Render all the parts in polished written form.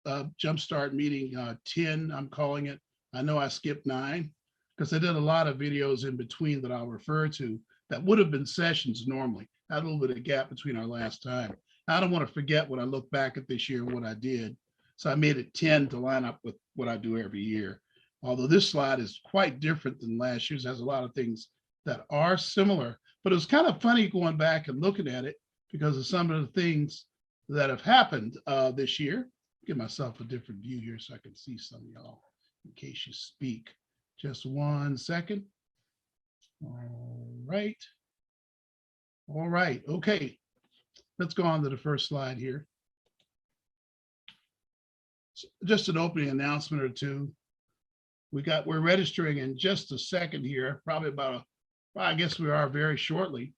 Jumpstart Meeting 10, I'm calling it. I know I skipped 9 because I did a lot of videos in between that I'll refer to that would have been sessions normally. I had a little bit of gap between our last time. I don't want to forget when I look back at this year what I did. So I made it 10 to line up with what I do every year. Although this slide is quite different than last year's, has a lot of things that are similar, but it was kind of funny going back and looking at it because of some of the things that have happened this year. Give myself a different view here so I can see some of y'all in case you speak. Just 1 second. All right. All right. Okay. Let's go on to the first slide here. So just an opening announcement or two. We're registering in just a second here, probably about I guess we are very shortly.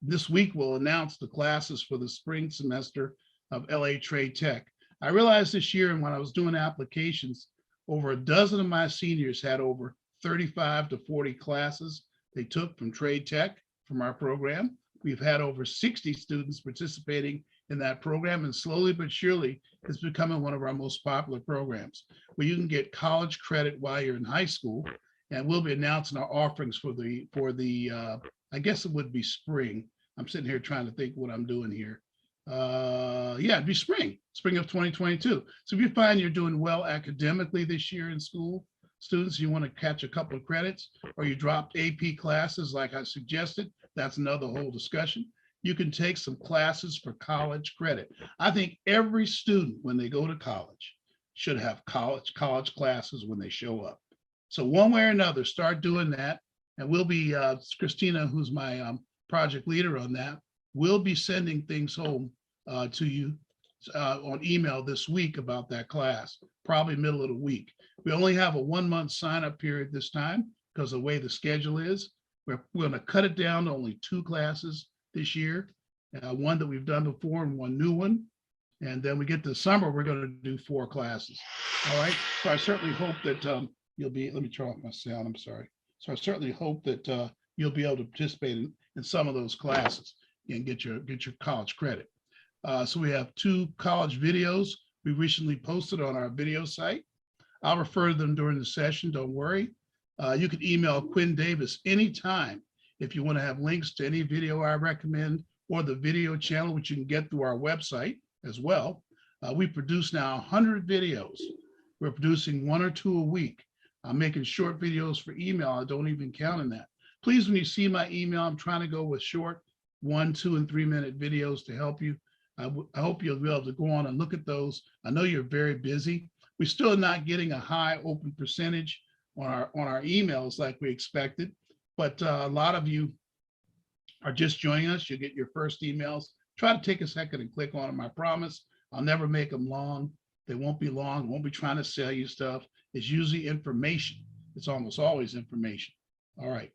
This week we'll announce the classes for the spring semester of LA Trade Tech. I realized this year, and when I was doing applications, over a dozen of my seniors had over 35 to 40 classes they took from Trade Tech from our program. We've had over 60 students participating in that program, and slowly but surely it's becoming one of our most popular programs where you can get college credit while you're in high school. And we'll be announcing our offerings for the I guess it would be spring. I'm sitting here trying to think what I'm doing here. Yeah, it'd be spring of 2022. So if you find you're doing well academically this year in school, students, you want to catch a couple of credits, or you dropped AP classes like I suggested, that's another whole discussion. You can take some classes for college credit. I think every student, when they go to college, should have college classes when they show up. So one way or another, start doing that. And we'll be, Christina, who's my project leader on that, will be sending things home to you on email this week about that class, probably middle of the week. We only have a 1-month sign-up period this time because of the way the schedule is. We're going to cut it down to only 2 classes this year, one that we've done before and one new one. And then we get to summer, we're going to do 4 classes. All right. So I certainly hope that you'll be, let me turn off my sound, I'm sorry. So I certainly hope that you'll be able to participate in some of those classes and get your college credit. So we have 2 college videos we recently posted on our video site. I'll refer to them during the session, don't worry. You can email Quinn Davis anytime if you want to have links to any video I recommend or the video channel, which you can get through our website as well. We produce now 100 videos. We're producing 1 or 2 a week. I'm making short videos for email. I don't even count on that. Please, when you see my email, I'm trying to go with short 1, 2, and 3 minute videos to help you. I hope you'll be able to go on and look at those. I know you're very busy. We're still not getting a high open percentage on our emails like we expected, but a lot of you are just joining us. You'll get your first emails. Try to take a second and click on them. I promise I'll never make them long. They won't be long. I won't be trying to sell you stuff. It's usually information. It's almost always information. All right.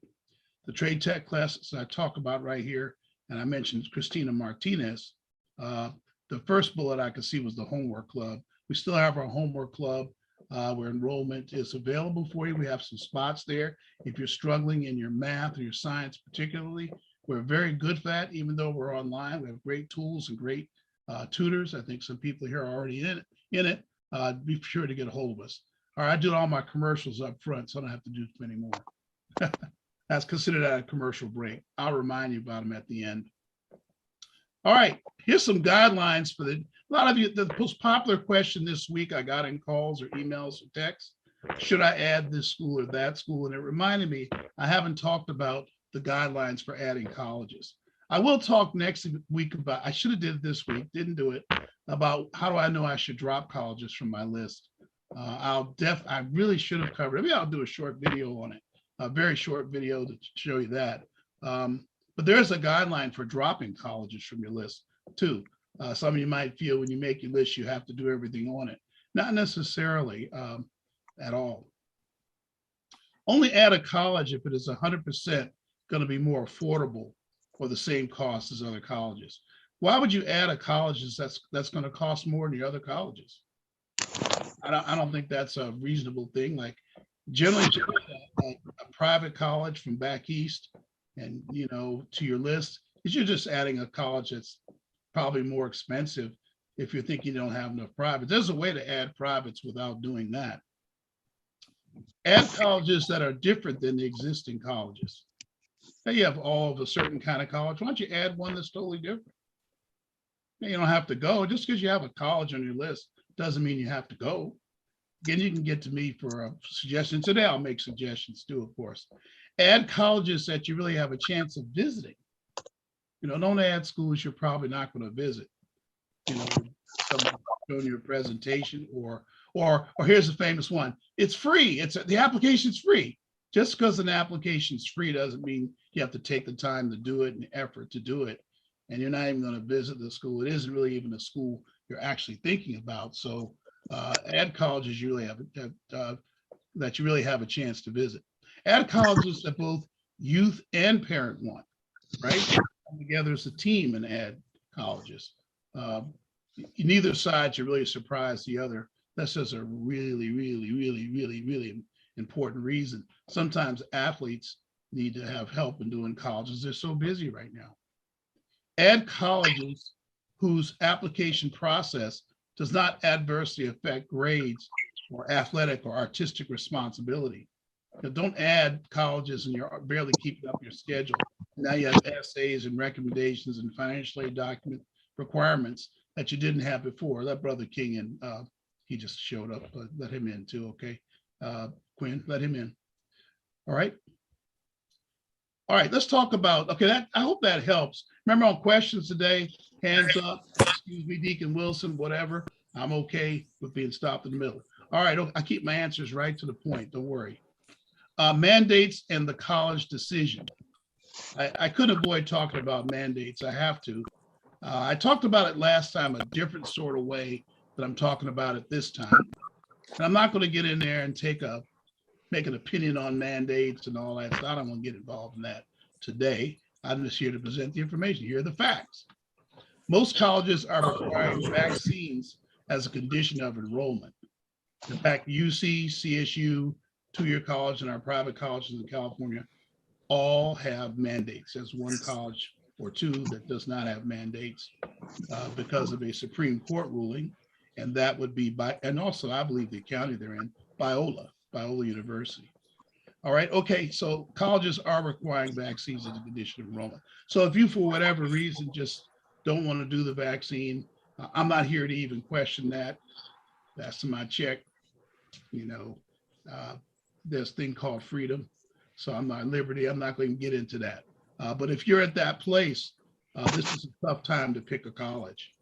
The trade tech classes I talk about right here, and I mentioned Christina Martinez. The first bullet I could see was the homework club. We still have our homework club where enrollment is available for you. We have some spots there. If you're struggling in your math or your science particularly, we're very good for that, even though we're online. We have great tools and great tutors. I think some people here are already in it. Be sure to get a hold of us. All right, I do all my commercials up front, so I don't have to do them anymore. That's considered a commercial break. I'll remind you about them at the end. All right, here's some guidelines for a lot of you. The most popular question this week I got in calls or emails or texts: should I add this school or that school? And it reminded me, I haven't talked about the guidelines for adding colleges. I will talk next week about, I should have did it this week, didn't do it, about how do I know I should drop colleges from my list. I really should have covered it. Maybe I'll do a short video on it, a very short video to show you that. But there's a guideline for dropping colleges from your list too. Some of you might feel when you make your list, you have to do everything on it. Not necessarily at all. Only add a college if it is 100% going to be more affordable for the same cost as other colleges. Why would you add a college that's going to cost more than the other colleges? I don't think that's a reasonable thing. Like generally, a private college from back east and to your list is you're just adding a college that's probably more expensive if you're thinking you don't have enough privates. There's a way to add privates without doing that. Add colleges that are different than the existing colleges. Now you have all of a certain kind of college. Why don't you add one that's totally different? Now, you don't have to go. Just because you have a college on your list doesn't mean you have to go. Again, you can get to me for a suggestion. Today, I'll make suggestions too, of course. Add colleges that you really have a chance of visiting. Don't add schools you're probably not going to visit. Someone showing you a presentation or here's a famous one. It's free. The application's free. Just because an application's free doesn't mean you have to take the time to do it and the effort to do it. And you're not even going to visit the school. It isn't really even a school you're actually thinking about. So add colleges you really have that you really have a chance to visit. Add colleges that both youth and parent want, right? Come together as a team and add colleges. Neither side should really surprise the other. That's just a really, really, really, really, really important reason. Sometimes athletes need to have help in doing colleges. They're so busy right now. Add colleges whose application process does not adversely affect grades or athletic or artistic responsibility. Don't add colleges and you're barely keeping up your schedule. Now you have essays and recommendations and financial aid document requirements that you didn't have before. Let Brother King in. He just showed up. Let him in too, okay? Quinn, let him in. All right. All right, let's talk about, okay, I hope that helps. Remember on questions today, hands up, excuse me, Deacon Wilson, whatever. I'm okay with being stopped in the middle. All right, I keep my answers right to the point, don't worry. Mandates and the college decision. I couldn't avoid talking about mandates, I have to. I talked about it last time a different sort of way that I'm talking about it this time. And I'm not gonna get in there and make an opinion on mandates and all that. So I don't want to get involved in that today. I'm just here to present the information. Here are the facts. Most colleges are requiring vaccines as a condition of enrollment. In fact, UC, CSU, two-year college, and our private colleges in California all have mandates. There's one college or two that does not have mandates because of a Supreme Court ruling. And that would be and also I believe the county they're in, Biola University. All right, okay, so colleges are requiring vaccines as a condition of enrollment. So if you, for whatever reason, just don't want to do the vaccine, I'm not here to even question that. That's my check. There's a thing called freedom. So I'm not liberty. I'm not going to get into that. But if you're at that place, this is a tough time to pick a college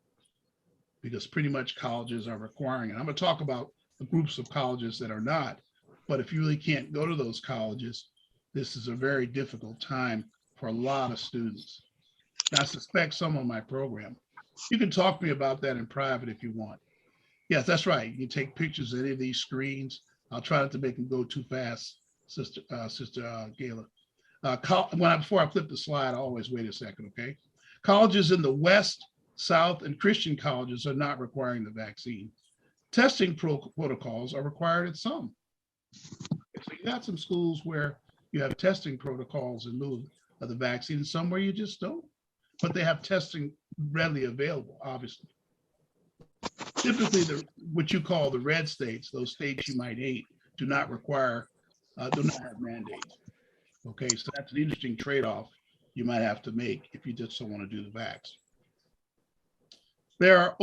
because pretty much colleges are requiring it. I'm going to talk about the groups of colleges that are not. But if you really can't go to those colleges, this is a very difficult time for a lot of students. And I suspect some on my program. You can talk to me about that in private if you want. Yes, that's right. You can take pictures of any of these screens. I'll try not to make them go too fast, Sister Gayla. Before I flip the slide, I always wait a second, okay? Colleges in the West, South, and Christian colleges are not requiring the vaccine. Testing protocols are required at some. So you got some schools where you have testing protocols in lieu of the vaccine, some where you just don't, but they have testing readily available, obviously. Typically, what you call the red states, those states you might hate, do not have mandates. Okay, so that's an interesting trade-off you might have to make if you just don't want to do the vax. There are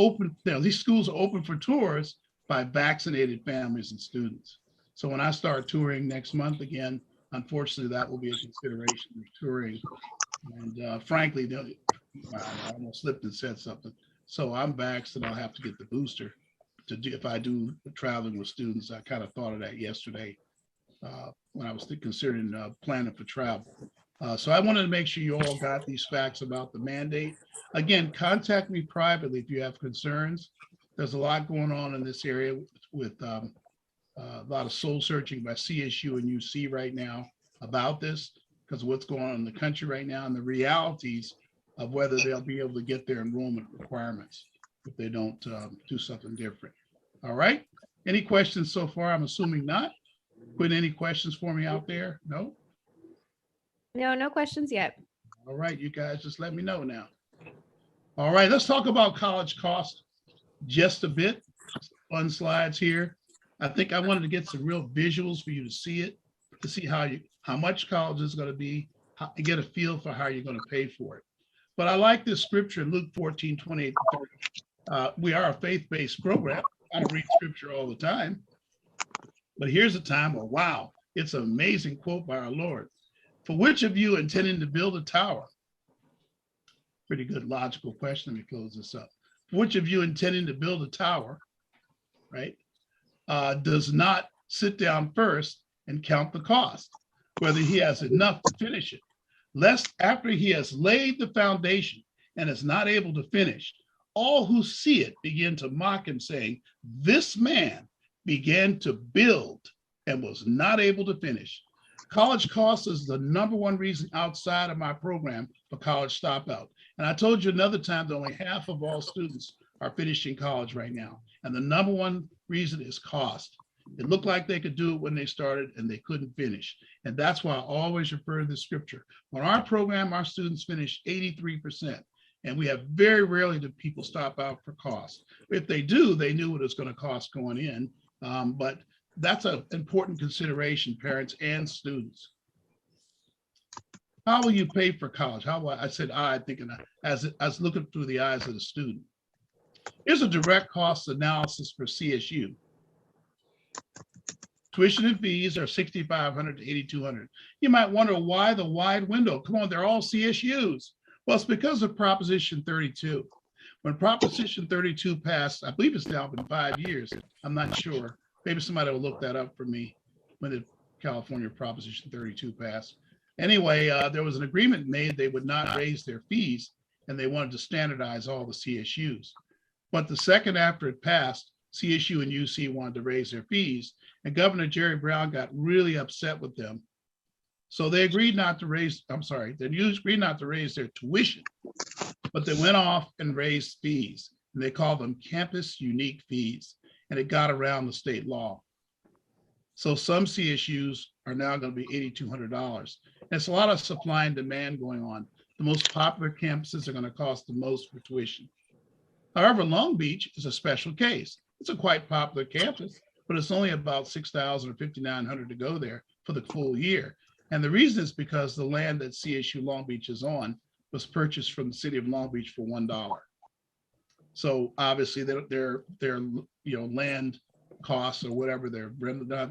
these schools are open for tours by vaccinated families and students. So when I start touring next month again, unfortunately, that will be a consideration of touring. And frankly, I almost slipped and said something. So I'm vaxxed and I'll have to get the booster if I do traveling with students. I kind of thought of that yesterday when I was considering planning for travel. So I wanted to make sure you all got these facts about the mandate. Again, contact me privately if you have concerns. There's a lot going on in this area with a lot of soul searching by CSU and UC right now about this because of what's going on in the country right now and the realities of whether they'll be able to get their enrollment requirements if they don't do something different. All right. Any questions so far? I'm assuming not. Quinn, any questions for me out there? No? No, no questions yet. All right, you guys just let me know now. All right, let's talk about college cost. just a bit. Fun slides here. I think I wanted to get some real visuals for you to see it, to see how much college is going to be, to get a feel for how you're going to pay for it. But I like this scripture in Luke 14, 28 to 30. We are a faith-based program. I don't read scripture all the time, but here's a time where, wow, it's an amazing quote by our Lord. For which of you intending to build a tower? Pretty good logical question. Let me close this up. For which of you intending to build a tower, right, does not sit down first and count the cost, whether he has enough to finish it, lest after he has laid the foundation and is not able to finish, all who see it begin to mock him, saying, this man began to build and was not able to finish. College costs is the number one reason outside of my program for college stop out. And I told you another time that only half of all students are finishing college right now. And the number one reason is cost. It looked like they could do it when they started and they couldn't finish. And that's why I always refer to the scripture. On our program, our students finish 83%. And we have very rarely do people stop out for cost. If they do, they knew what it was going to cost going in. But that's an important consideration, parents and students. How will you pay for college? How will I said I thinking as looking through the eyes of the student. Here's a direct cost analysis for CSU. Tuition and fees are $6,500 to $8,200. You might wonder why the wide window. Come on, they're all CSUs. Well, it's because of Proposition 32. When Proposition 32 passed, I believe it's now been 5 years. I'm not sure. Maybe somebody will look that up for me. When did California Proposition 32 pass? Anyway, there was an agreement made they would not raise their fees, and they wanted to standardize all the CSUs. But the second after it passed, CSU and UC wanted to raise their fees, and Governor Jerry Brown got really upset with them. So they agreed not to raise, they agreed not to raise their tuition, but they went off and raised fees, and they called them campus unique fees, and it got around the state law. So some CSUs are now going to be $8,200. It's a lot of supply and demand going on. The most popular campuses are going to cost the most for tuition. However, Long Beach is a special case. It's a quite popular campus, but it's only about $6,000 or $5,900 to go there for the full year. And the reason is because the land that CSU Long Beach is on was purchased from the city of Long Beach for $1. So obviously their land costs or whatever, they're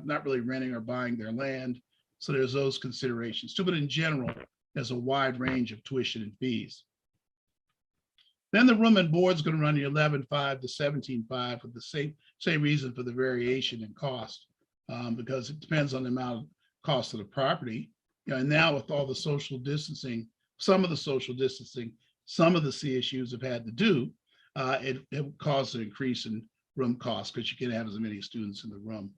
not really renting or buying their land. So there's those considerations too, but in general, there's a wide range of tuition and fees. Then the room and board is going to run you $11,500 to $17,500 for the same reason for the variation in cost, because it depends on the amount of cost of the property. And now with all the social distancing, some of the CSUs have had to do, it caused an increase in room costs because you can't have as many students in the room.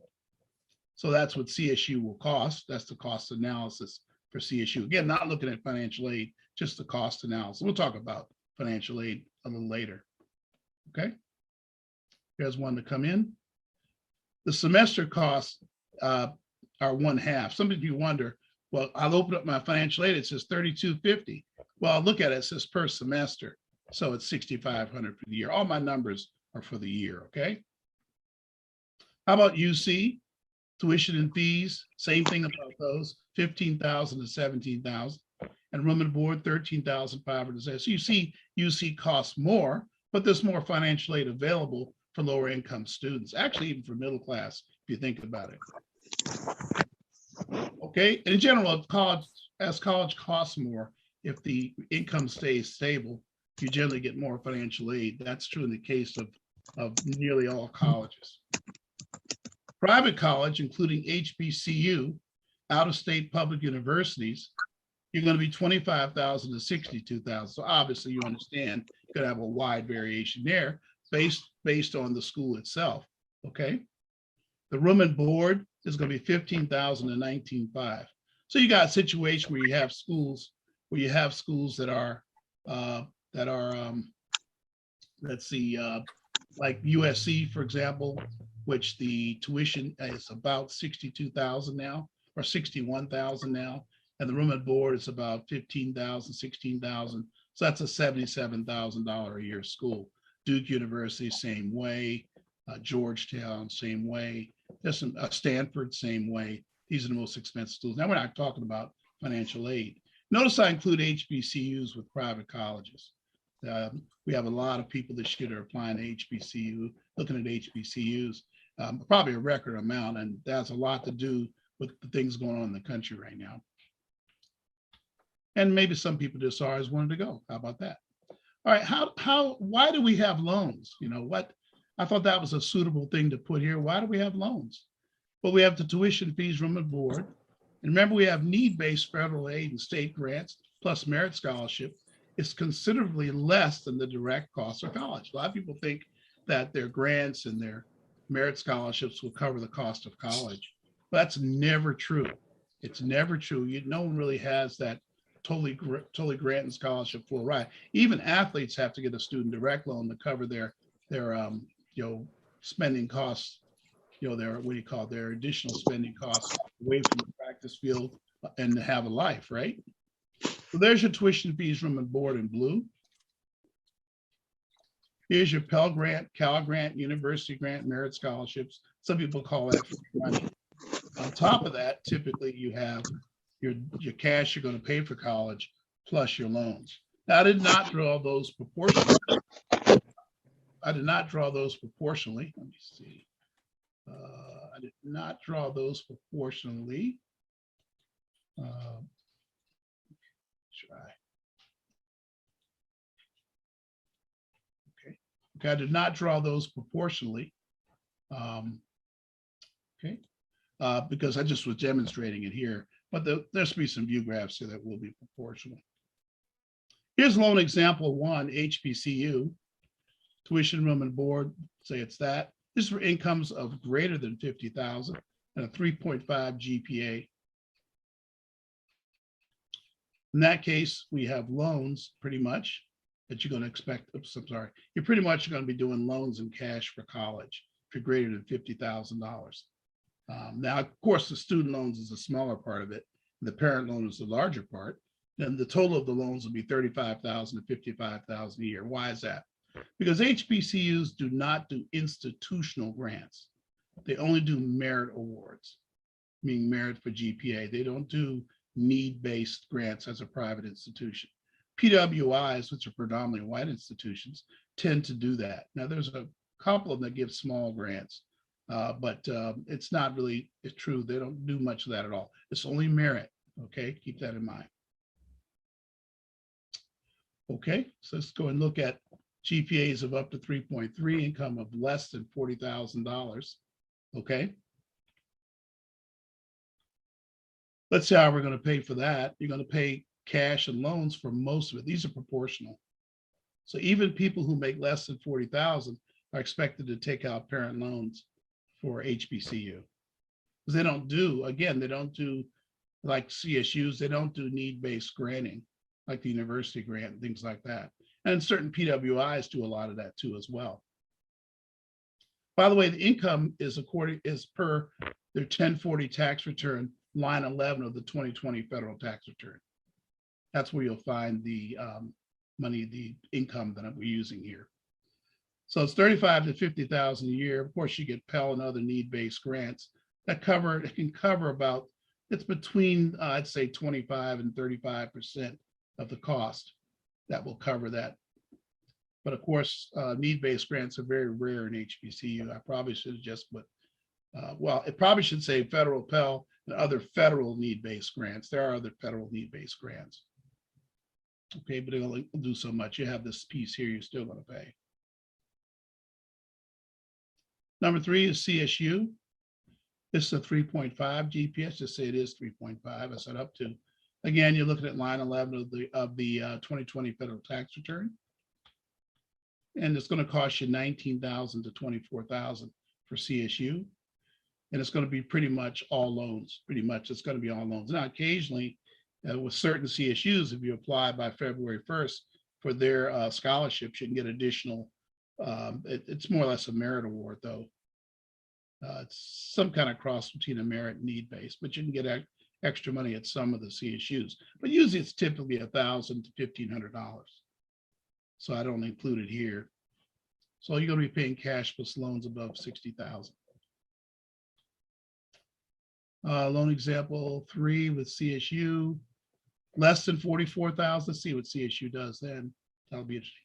So that's what CSU will cost. That's the cost analysis for CSU. Again, not looking at financial aid, just the cost analysis. We'll talk about financial aid a little later. Okay. Here's one to come in. The semester costs are 1/2. Some of you wonder, well, I'll open up my financial aid. It says $3,250. Well, I'll look at it. It says per semester. So it's $6,500 for the year. All my numbers are for the year. Okay. How about UC? Tuition and fees, same thing about those, $15,000 to $17,000, and room and board, $13,500. So you see UC costs more, but there's more financial aid available for lower income students, actually even for middle class, if you think about it. Okay, in general, as college costs more, if the income stays stable, you generally get more financial aid. That's true in the case of nearly all colleges. Private college, including HBCU, out-of-state public universities, you're going to be $25,000 to $62,000. So obviously you understand you're going to have a wide variation there based on the school itself. Okay. The room and board is going to be $15,000 to $19,500. So you got a situation where you have schools that are let's see, like USC, for example, which the tuition is about $62,000 now, or $61,000 now, and the room and board is about $15,000, $16,000. So that's a $77,000 a year school. Duke University, same way. Georgetown, same way. Just Stanford, same way. These are the most expensive schools. Now we're not talking about financial aid. Notice I include HBCUs with private colleges. We have a lot of people this year that are applying to HBCU, looking at HBCUs, probably a record amount, and that's a lot to do with the things going on in the country right now. And maybe some people just always wanted to go. How about that? All right, why do we have loans? You know what? I thought that was a suitable thing to put here. Why do we have loans? Well, we have the tuition fees, room and board. And remember, we have need-based federal aid and state grants, plus merit scholarship. It's considerably less than the direct cost of college. A lot of people think that their grants and their merit scholarships will cover the cost of college. But that's never true. It's never true. No one really has that totally grant and scholarship full ride. Even athletes have to get a student direct loan to cover their spending costs, their additional spending costs away from the practice field and to have a life, right? So there's your tuition fees, room and board in blue. Here's your Pell Grant, Cal Grant, University Grant, merit scholarships. Some people call that free money. On top of that, typically you have your cash you're going to pay for college plus your loans. Now, I did not draw those proportionally. Let me see. I did not draw those proportionally. Try. Okay, I did not draw those proportionally. Because I just was demonstrating it here, but there's be some view graphs here that will be proportional. Here's loan example 1, HBCU, tuition, room and board, say it's that. This is for incomes of greater than 50,000 and a 3.5 GPA. In that case, we have loans pretty much that you're going to expect. Oops, I'm sorry. You're pretty much going to be doing loans in cash for college if you're greater than $50,000. Now, of course, the student loans is a smaller part of it. The parent loan is the larger part. Then the total of the loans will be $35,000 to $55,000 a year. Why is that? Because HBCUs do not do institutional grants. They only do merit awards, meaning merit for GPA. They don't do need-based grants as a private institution. PWIs, which are predominantly white institutions, tend to do that. Now, there's a couple of them that give small grants, but it's not really true. They don't do much of that at all. It's only merit, okay? Keep that in mind. Okay, so let's go and look at GPAs of up to 3.3, income of less than $40,000, okay? Let's see how we're going to pay for that. You're going to pay cash and loans for most of it. These are proportional. So even people who make less than 40,000 are expected to take out parent loans for HBCU. Because they don't do, again, they don't do like CSUs, they don't do need-based granting like the university grant, things like that. And certain PWIs do a lot of that too as well. By the way, the income is per their 1040 tax return, line 11 of the 2020 federal tax return. That's where you'll find the the income that we're using here. So it's 35 to 50,000 a year. Of course, you get Pell and other need-based grants that can cover about, it's between I'd say 25 and 35% of the cost that will cover that. But of course, need-based grants are very rare in HBCU. I probably should have just put, well, it probably should say federal Pell and other federal need-based grants. There are other federal need-based grants. Okay, but it'll do so much. You have this piece here, you're still going to pay. Number 3 is CSU. This is a 3.5 GPS. Just say it is 3.5. I said up to. Again, you're looking at line 11 of the 2020 federal tax return. And it's going to cost you $19,000 to $24,000 for CSU. And it's going to be pretty much all loans. Pretty much it's going to be all loans. Now, occasionally, with certain CSUs, if you apply by February 1st for their scholarships, you can get additional. It's more or less a merit award, though. It's some kind of cross between a merit and need-based, but you can get extra money at some of the CSUs. But usually it's typically $1,000 to $1,500. So I don't include it here. So you're going to be paying cash plus loans above 60,000. Loan example 3 with CSU, less than 44,000. Let's see what CSU does then. That'll be interesting.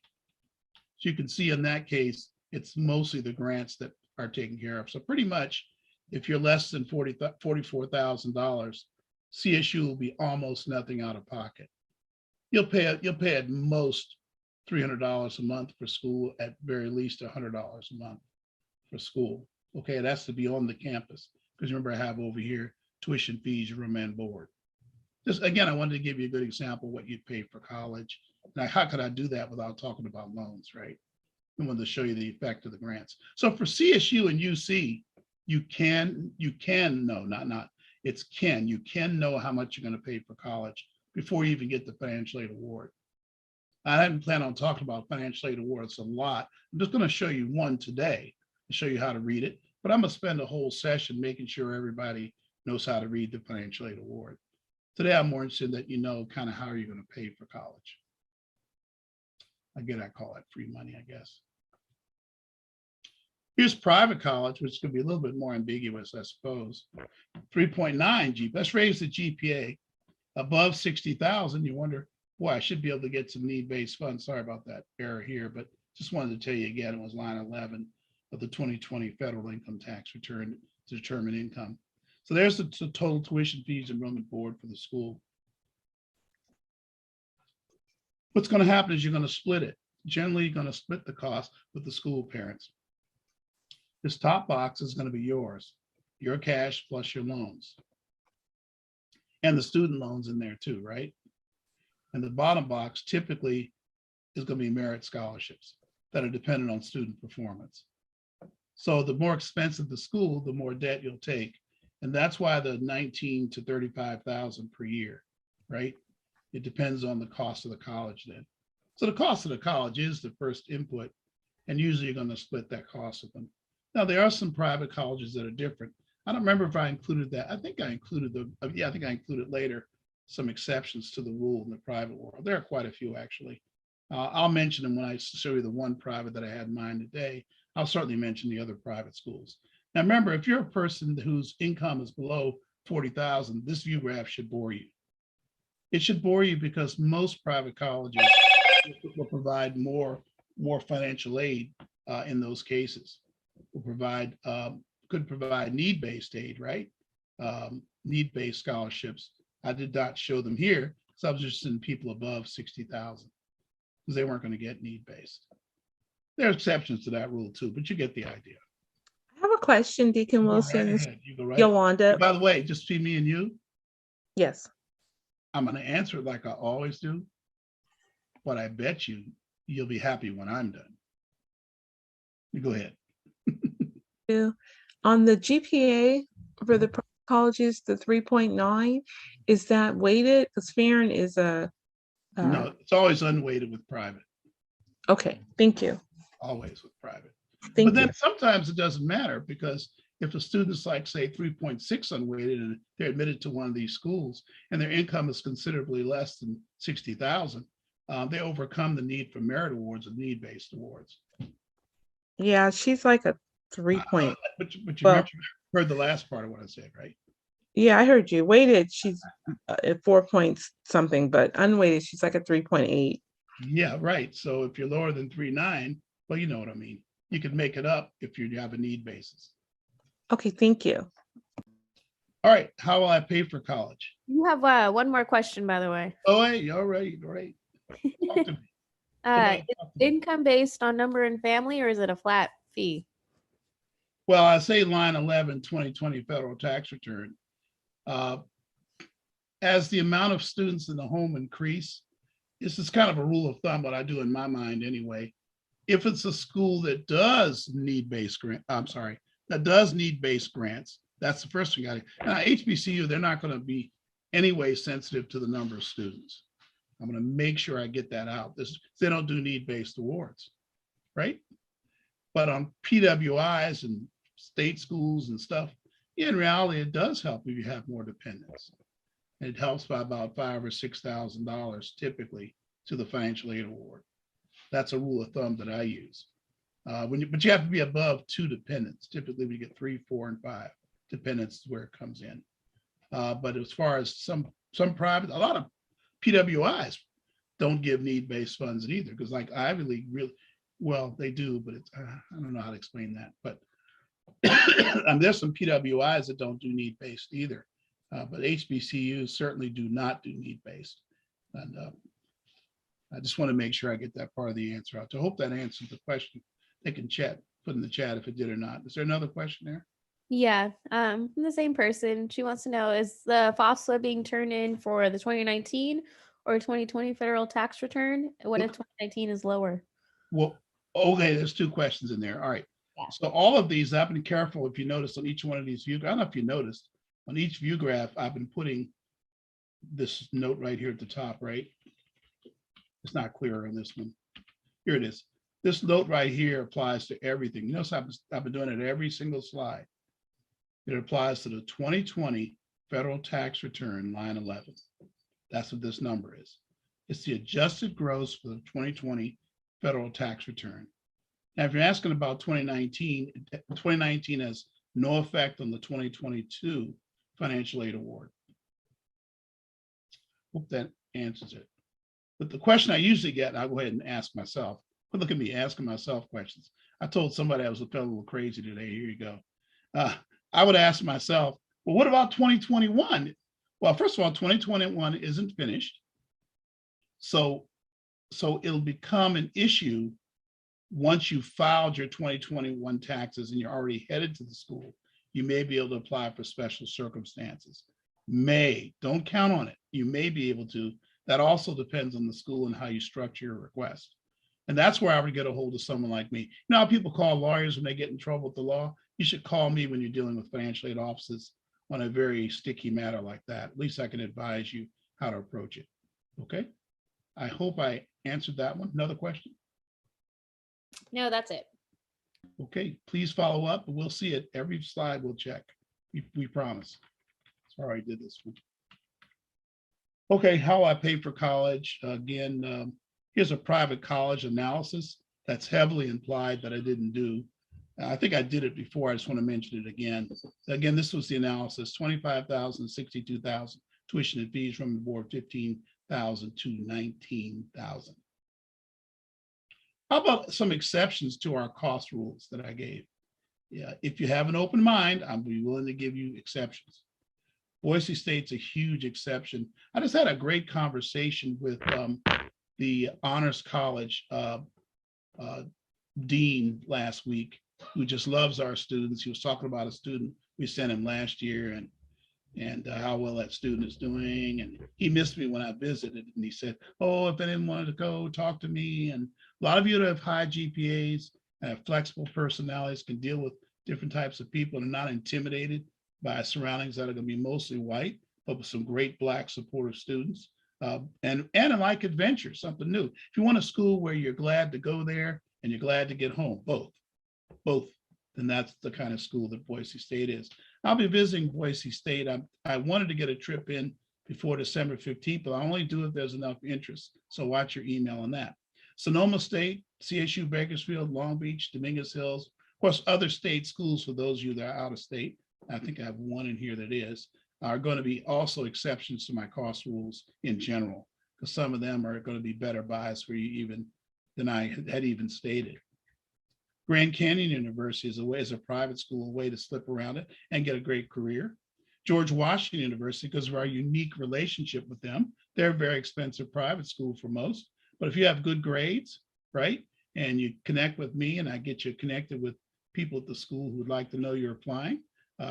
So you can see in that case, it's mostly the grants that are taken care of. So pretty much, if you're less than $44,000, CSU will be almost nothing out of pocket. You'll pay at most $300 a month for school, at very least $100 a month for school. Okay, that's to be on the campus. Because remember, I have over here tuition fees, room and board. Just again, I wanted to give you a good example of what you'd pay for college. Now, how could I do that without talking about loans, right? I wanted to show you the effect of the grants. So for CSU and UC, you can know how much you're going to pay for college before you even get the financial aid award. I hadn't planned on talking about financial aid awards a lot. I'm just going to show you one today to show you how to read it, but I'm going to spend a whole session making sure everybody knows how to read the financial aid award. Today, I'm more interested that you know kind of how you're going to pay for college. Again, I call that free money, I guess. Here's private college, which could be a little bit more ambiguous, I suppose. 3.9 GPA. Let's raise the GPA above 60,000. You wonder, boy, I should be able to get some need-based funds. Sorry about that error here, but just wanted to tell you again, it was line 11 of the 2020 federal income tax return to determine income. So there's the total tuition fees and room and board for the school. What's going to happen is you're going to split it. Generally, you're going to split the cost with the school parents. This top box is going to be yours, your cash plus your loans. And the student loans in there too, right? And the bottom box typically is going to be merit scholarships that are dependent on student performance. So the more expensive the school, the more debt you'll take. And that's why the 19 to 35,000 per year, right? It depends on the cost of the college then. So the cost of the college is the first input, and usually you're going to split that cost with them. Now, there are some private colleges that are different. I don't remember if I included that. I think I included I think I included later some exceptions to the rule in the private world. There are quite a few, actually. I'll mention them when I show you the one private that I had in mind today. I'll certainly mention the other private schools. Now, remember, if you're a person whose income is below 40,000, this view graph should bore you. It should bore you because most private colleges will provide more financial aid in those cases. Will provide could provide need-based aid, right? Need-based scholarships. I did not show them here because I was just in people above 60,000 because they weren't going to get need-based. There are exceptions to that rule too, but you get the idea. I have a question, Deacon Wilson. You go right. Yolanda. By the way, just between me and you, Yes. I'm going to answer it like I always do, but I bet you'll be happy when I'm done. You go ahead. On the GPA for the colleges, the 3.9, is that weighted? Because Farron is a no, it's always unweighted with private. Okay, thank you. Always with private. Thank But then you. sometimes it doesn't matter because if a student's like, say, 3.6 unweighted and they're admitted to one of these schools and their income is considerably less than 60,000, they overcome the need for merit awards and need-based awards. Yeah, she's like a 3 point. But you Well, heard the last part of what I said, right? Yeah, I heard you. Weighted, she's at 4 points something, but unweighted, she's like a 3.8. Yeah, right. So if you're lower than 3.9, well, you know what I mean. You can make it up if you have a need basis. Okay, thank you. All right. How will I pay for college? You have one more question, by the way. Oh, hey, all right. Talk to me. Is income based on number and family, or is it a flat fee? Well, I say line 11, 2020 federal tax return. As the amount of students in the home increase, this is kind of a rule of thumb, what I do in my mind anyway. If it's a school that does need-based grant, that does need-based grants, that's the first thing I do. Now, HBCU, they're not going to be anyway sensitive to the number of students. I'm going to make sure I get that out. They don't do need-based awards, right? But on PWIs and state schools and stuff, in reality, it does help if you have more dependents. It helps by about $5,000 or $6,000 typically to the financial aid award. That's a rule of thumb that I use. But you have to be above 2 dependents. Typically, we get 3, 4, and 5 dependents is where it comes in. But as far as some private, a lot of PWIs don't give need-based funds either, because like Ivy League really, well, they do, but it's, I don't know how to explain that. But there's some PWIs that don't do need-based either. But HBCUs certainly do not do need-based. And I just want to make sure I get that part of the answer out. So I hope that answers the question. They can put in the chat if it did or not. Is there another question there? Yeah, from the same person. She wants to know, is the FOSLA being turned in for the 2019 or 2020 federal tax return? What if 2019 is lower? Well, okay, there's 2 questions in there. All right. Yeah. So all of these, I've been careful, if you notice on each one of these view, I don't know if you noticed, on each view graph, I've been putting this note right here at the top, right? It's not clear on this one. Here it is. This note right here applies to everything. You notice I've been doing it every single slide. It applies to the 2020 federal tax return, line 11. That's what this number is. It's the adjusted gross for the 2020 federal tax return. Now, if you're asking about 2019, 2019 has no effect on the 2022 financial aid award. Hope that answers it. But the question I usually get, and I'll go ahead and ask myself, but look at me asking myself questions. I told somebody I was felt a little crazy today. Here you go. I would ask myself, well, what about 2021? Well, first of all, 2021 isn't finished. So it'll become an issue once you filed your 2021 taxes and you're already headed to the school. You may be able to apply for special circumstances. Don't count on it. You may be able to. That also depends on the school and how you structure your request. And that's where I would get a hold of someone like me. You know how people call lawyers when they get in trouble with the law? You should call me when you're dealing with financial aid offices on a very sticky matter like that. At least I can advise you how to approach it. Okay. I hope I answered that one. Another question? No, that's it. Okay, please follow up. We'll see it. Every slide we'll check. We promise. Sorry I did this one. Okay, how I pay for college. Again, here's a private college analysis that's heavily implied that I didn't do. I think I did it before. I just want to mention it again. Again, this was the analysis: 25,000, 62,000 tuition and fees from the board, 15,000 to 19,000. How about some exceptions to our cost rules that I gave? Yeah, if you have an open mind, I'll be willing to give you exceptions. Boise State's a huge exception. I just had a great conversation with the Honors College dean last week, who just loves our students. He was talking about a student we sent him last year and how well that student is doing. And he missed me when I visited, and he said, oh, if anyone wanted to go, talk to me. And a lot of you that have high GPAs and have flexible personalities can deal with different types of people and are not intimidated by surroundings that are going to be mostly white, but with some great Black supportive students. And like adventure, something new. If you want a school where you're glad to go there and you're glad to get home, both, then that's the kind of school that Boise State is. I'll be visiting Boise State. I wanted to get a trip in before December 15th, but I'll only do if there's enough interest. So watch your email on that. Sonoma State, CSU, Bakersfield, Long Beach, Dominguez Hills, of course, other state schools for those of you that are out of state. I think I have one in here that are going to be also exceptions to my cost rules in general, because some of them are going to be better buys for you than I had even stated. Grand Canyon University is a private school, a way to slip around it and get a great career. George Washington University, because of our unique relationship with them, they're a very expensive private school for most. But if you have good grades, right, and you connect with me and I get you connected with people at the school who would like to know you're applying,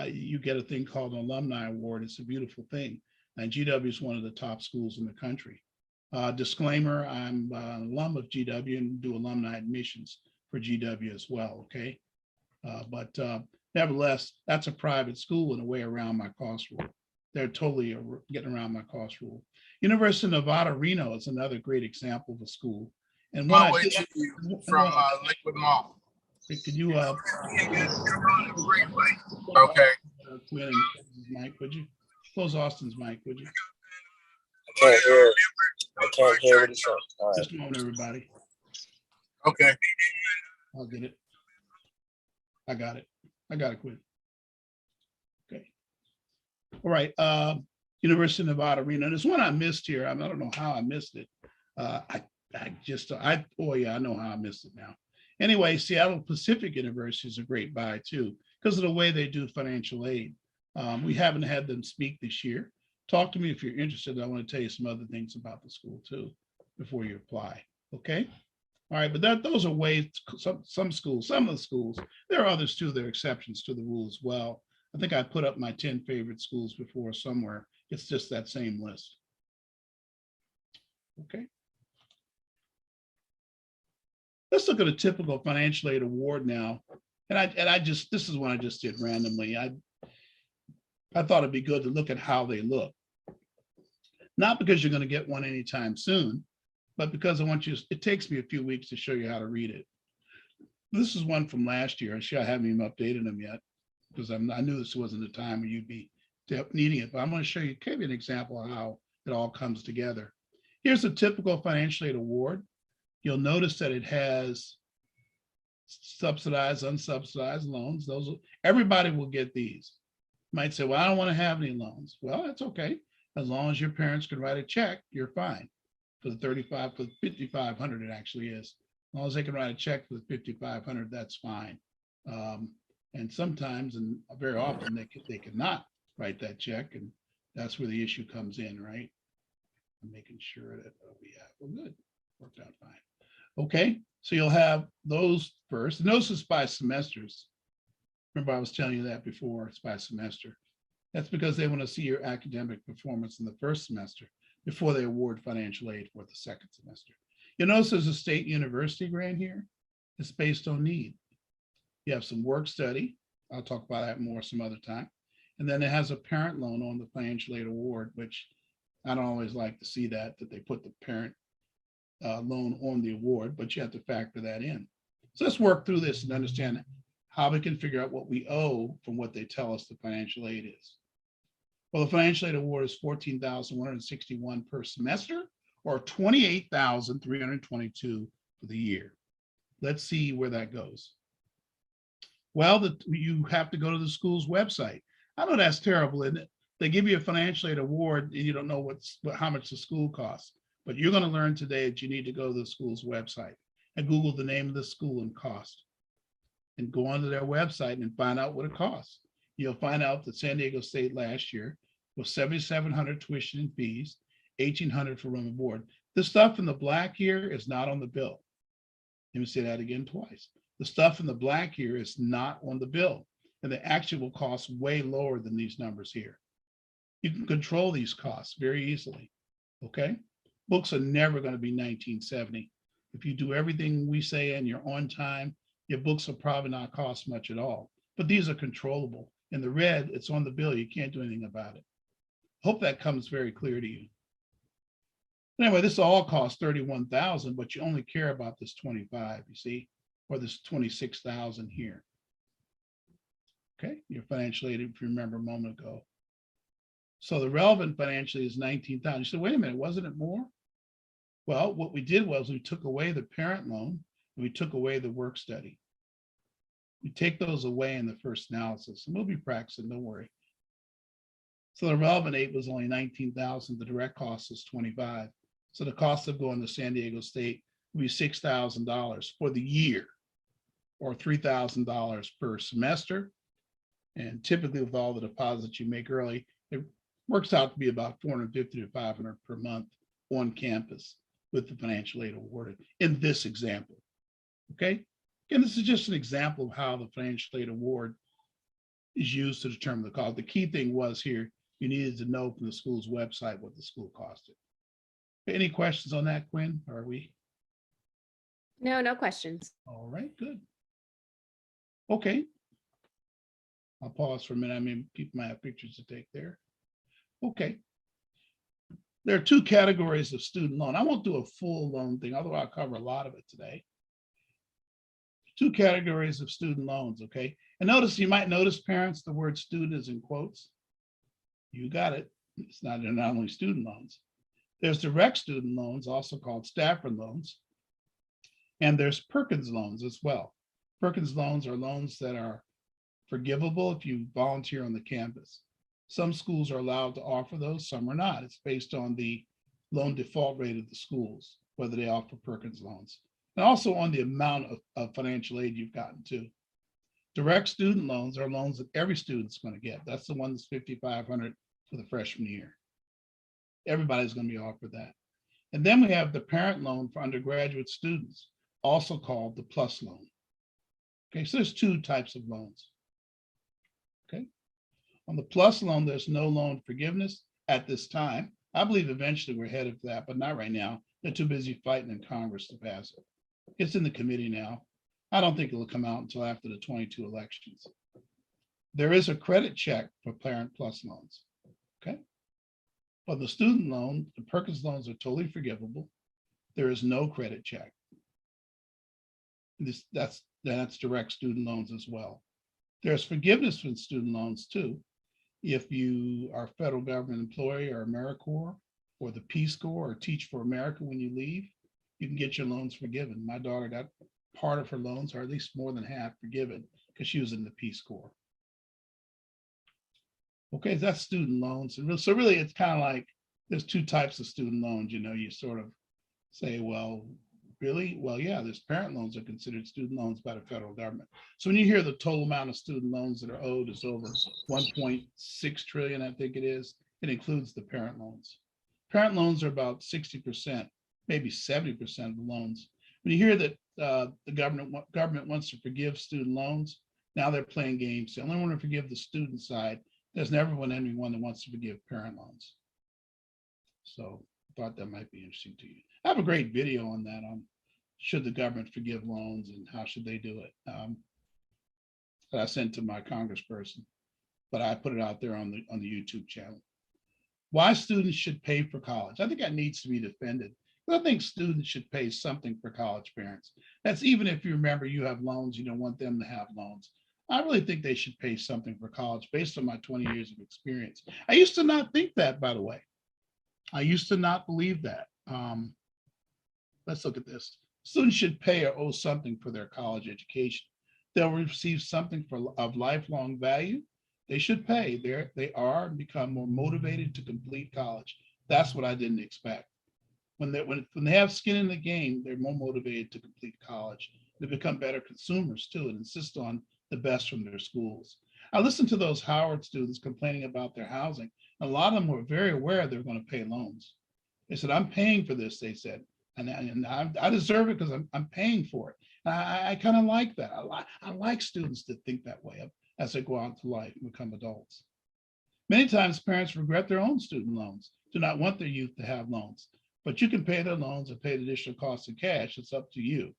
you get a thing called an alumni award. It's a beautiful thing. And GW is one of the top schools in the country. Disclaimer, I'm an alum of GW and do alumni admissions for GW as well, okay? But nevertheless, that's a private school in a way around my cost rule. They're totally getting around my cost rule. University of Nevada, Reno is another great example of a school. And when I did, from Liquid Mall. could you Okay. Quinn and Mike, would you close Austin's mic, would you? I can't hear what he's saying. All right. Just a moment, everybody. Okay. I'll get it. I got it. I got it, Quinn. Okay. All right. University of Nevada, Reno. There's one I missed here. I don't know how I missed it. Oh yeah, I know how I missed it now. Anyway, Seattle Pacific University is a great buy too, because of the way they do financial aid. We haven't had them speak this year. Talk to me if you're interested. I want to tell you some other things about the school too, before you apply. Okay. All right, but those are ways, some schools, some of the schools, there are others too, there are exceptions to the rule as well. I think I put up my 10 favorite schools before somewhere. It's just that same list. Okay. Let's look at a typical financial aid award now. This is one I just did randomly. I thought it'd be good to look at how they look. Not because you're going to get one anytime soon, but because it takes me a few weeks to show you how to read it. This is one from last year. I haven't even updated them yet because I knew this wasn't the time where you'd be needing it, but I'm going to show you, give you an example of how it all comes together. Here's a typical financial aid award. You'll notice that it has subsidized, unsubsidized loans. Everybody will get these. You might say, well, I don't want to have any loans. Well, that's okay. As long as your parents can write a check, you're fine. For the 5,500 it actually is. As long as they can write a check for the 5,500, that's fine. And sometimes, and very often, they cannot write that check, and that's where the issue comes in, right? I'm making sure that well, good, worked out fine. Okay, so you'll have those first. And those is by semesters. Remember, I was telling you that before. It's by semester. That's because they want to see your academic performance in the first semester before they award financial aid for the second semester. You'll notice there's a state university grant here. It's based on need. You have some work study. I'll talk about that more some other time. And then it has a parent loan on the financial aid award, which I don't always like to see that they put the parent loan on the award, but you have to factor that in. So let's work through this and understand how we can figure out what we owe from what they tell us the financial aid is. Well, the financial aid award is $14,161 per semester, or $28,322 for the year. Let's see where that goes. Well, you have to go to the school's website. I know that's terrible, isn't it? They give you a financial aid award and you don't know how much the school costs. But you're going to learn today that you need to go to the school's website and Google the name of the school and cost. And go onto their website and find out what it costs. You'll find out that San Diego State last year was $7,700 tuition and fees, $1,800 for room and board. The stuff in the black here is not on the bill. Let me say that again twice. The stuff in the black here is not on the bill, and the actual cost way lower than these numbers here. You can control these costs very easily, okay? Books are never going to be $19.70. If you do everything we say and you're on time, your books will probably not cost much at all. But these are controllable. In the red, it's on the bill. You can't do anything about it. Hope that comes very clear to you. Anyway, this all costs $31,000, but you only care about this 25, you see, or this 26,000 here. Okay, your financial aid, if you remember a moment ago. So the relevant financially is 19,000. You said, wait a minute, wasn't it more? Well, what we did was we took away the parent loan and we took away the work study. We take those away in the first analysis, and we'll be practicing, don't worry. So the relevant aid was only 19,000. The direct cost is 25. So the cost of going to San Diego State will be $6,000 for the year, or $3,000 per semester. And typically with all the deposits you make early, it works out to be about $450 to $500 per month on campus with the financial aid awarded in this example. Okay. Again, this is just an example of how the financial aid award is used to determine the cost. The key thing was here, you needed to know from the school's website what the school costed. Any questions on that, Quinn? Are we? No, no questions. All right, good. Okay. I'll pause for a minute. I mean, people might have pictures to take there. Okay. There are two categories of student loan. I won't do a full loan thing, although I'll cover a lot of it today. Two categories of student loans, okay? And notice, you might notice, parents, the word student is in quotes. You got it. It's not, they're not only student loans. There's direct student loans, also called Stafford loans. And there's Perkins loans as well. Perkins loans are loans that are forgivable if you volunteer on the campus. Some schools are allowed to offer those, some are not. It's based on the loan default rate of the schools, whether they offer Perkins loans, and also on the amount of financial aid you've gotten to. Direct student loans are loans that every student's going to get. That's the one that's $5,500 for the freshman year. Everybody's going to be offered that. And then we have the parent loan for undergraduate students, also called the PLUS loan. Okay, so there's two types of loans. Okay, on the PLUS loan, there's no loan forgiveness at this time. I believe eventually we're headed for that, but not right now. They're too busy fighting in Congress to pass it. It's in the committee now. I don't think it'll come out until after the 22 elections. There is a credit check for Parent Plus loans. Okay. For the student loan, the Perkins loans are totally forgivable. There is no credit check. That's direct student loans as well. There's forgiveness for student loans too. If you are a federal government employee or AmeriCorps or the Peace Corps or Teach for America when you leave, you can get your loans forgiven. My daughter got part of her loans, or at least more than half, forgiven because she was in the Peace Corps. Okay, that's student loans. And so really it's kind of like there's two types of student loans. You know, you sort of say, well, really? Well, yeah, there's parent loans are considered student loans by the federal government. So when you hear the total amount of student loans that are owed is over 1.6 trillion, I think it is, it includes the parent loans. Parent loans are about 60%, maybe 70% of the loans. When you hear that the government wants to forgive student loans, now they're playing games. They only want to forgive the student side. There's never been anyone that wants to forgive parent loans. So I thought that might be interesting to you. I have a great video on that, on should the government forgive loans and how should they do it, that I sent to my congressperson, but I put it out there on the YouTube channel. Why students should pay for college. I think that needs to be defended. I think students should pay something for college parents. That's even if you remember you have loans, you don't want them to have loans. I really think they should pay something for college based on my 20 years of experience. I used to not think that, by the way. I used to not believe that. Let's look at this. Students should pay or owe something for their college education. They'll receive something of lifelong value. They should pay. They are and become more motivated to complete college. That's what I didn't expect. When they have skin in the game, they're more motivated to complete college. They become better consumers too and insist on the best from their schools. I listened to those Howard students complaining about their housing. A lot of them were very aware they're going to pay loans. They said, I'm paying for this, they said, and I deserve it because I'm paying for it. And I kind of like that. I like students that think that way as they go out into life and become adults. Many times parents regret their own student loans, do not want their youth to have loans. But you can pay their loans and pay the additional costs in cash. It's up to you.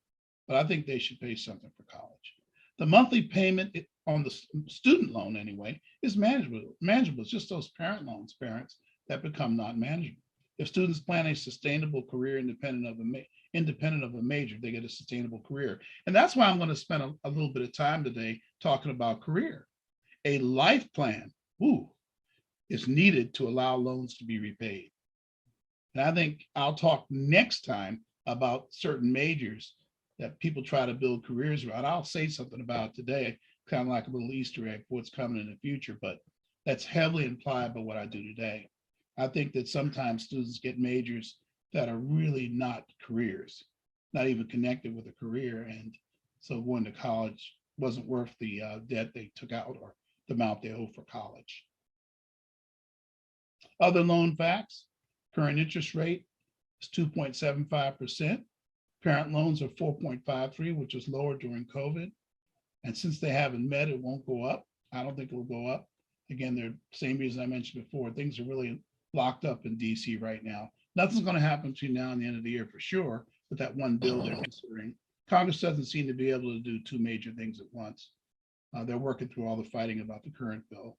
But I think they should pay something for college. The monthly payment on the student loan anyway is manageable. It's just those parent loans, parents, that become not manageable. If students plan a sustainable career independent of a major, they get a sustainable career. And that's why I'm going to spend a little bit of time today talking about career. A life plan, is needed to allow loans to be repaid. And I think I'll talk next time about certain majors that people try to build careers around. I'll say something about it today, kind of like a little Easter egg for what's coming in the future, but that's heavily implied by what I do today. I think that sometimes students get majors that are really not careers, not even connected with a career. And so going to college wasn't worth the debt they took out or the amount they owe for college. Other loan facts. Current interest rate is 2.75%. Parent loans are 4.53, which is lower during COVID. And since they haven't met, it won't go up. I don't think it will go up. Again, the same reason I mentioned before, things are really locked up in DC right now. Nothing's going to happen between now and the end of the year for sure, with that one bill they're considering. Congress doesn't seem to be able to do two major things at once. They're working through all the fighting about the current bill.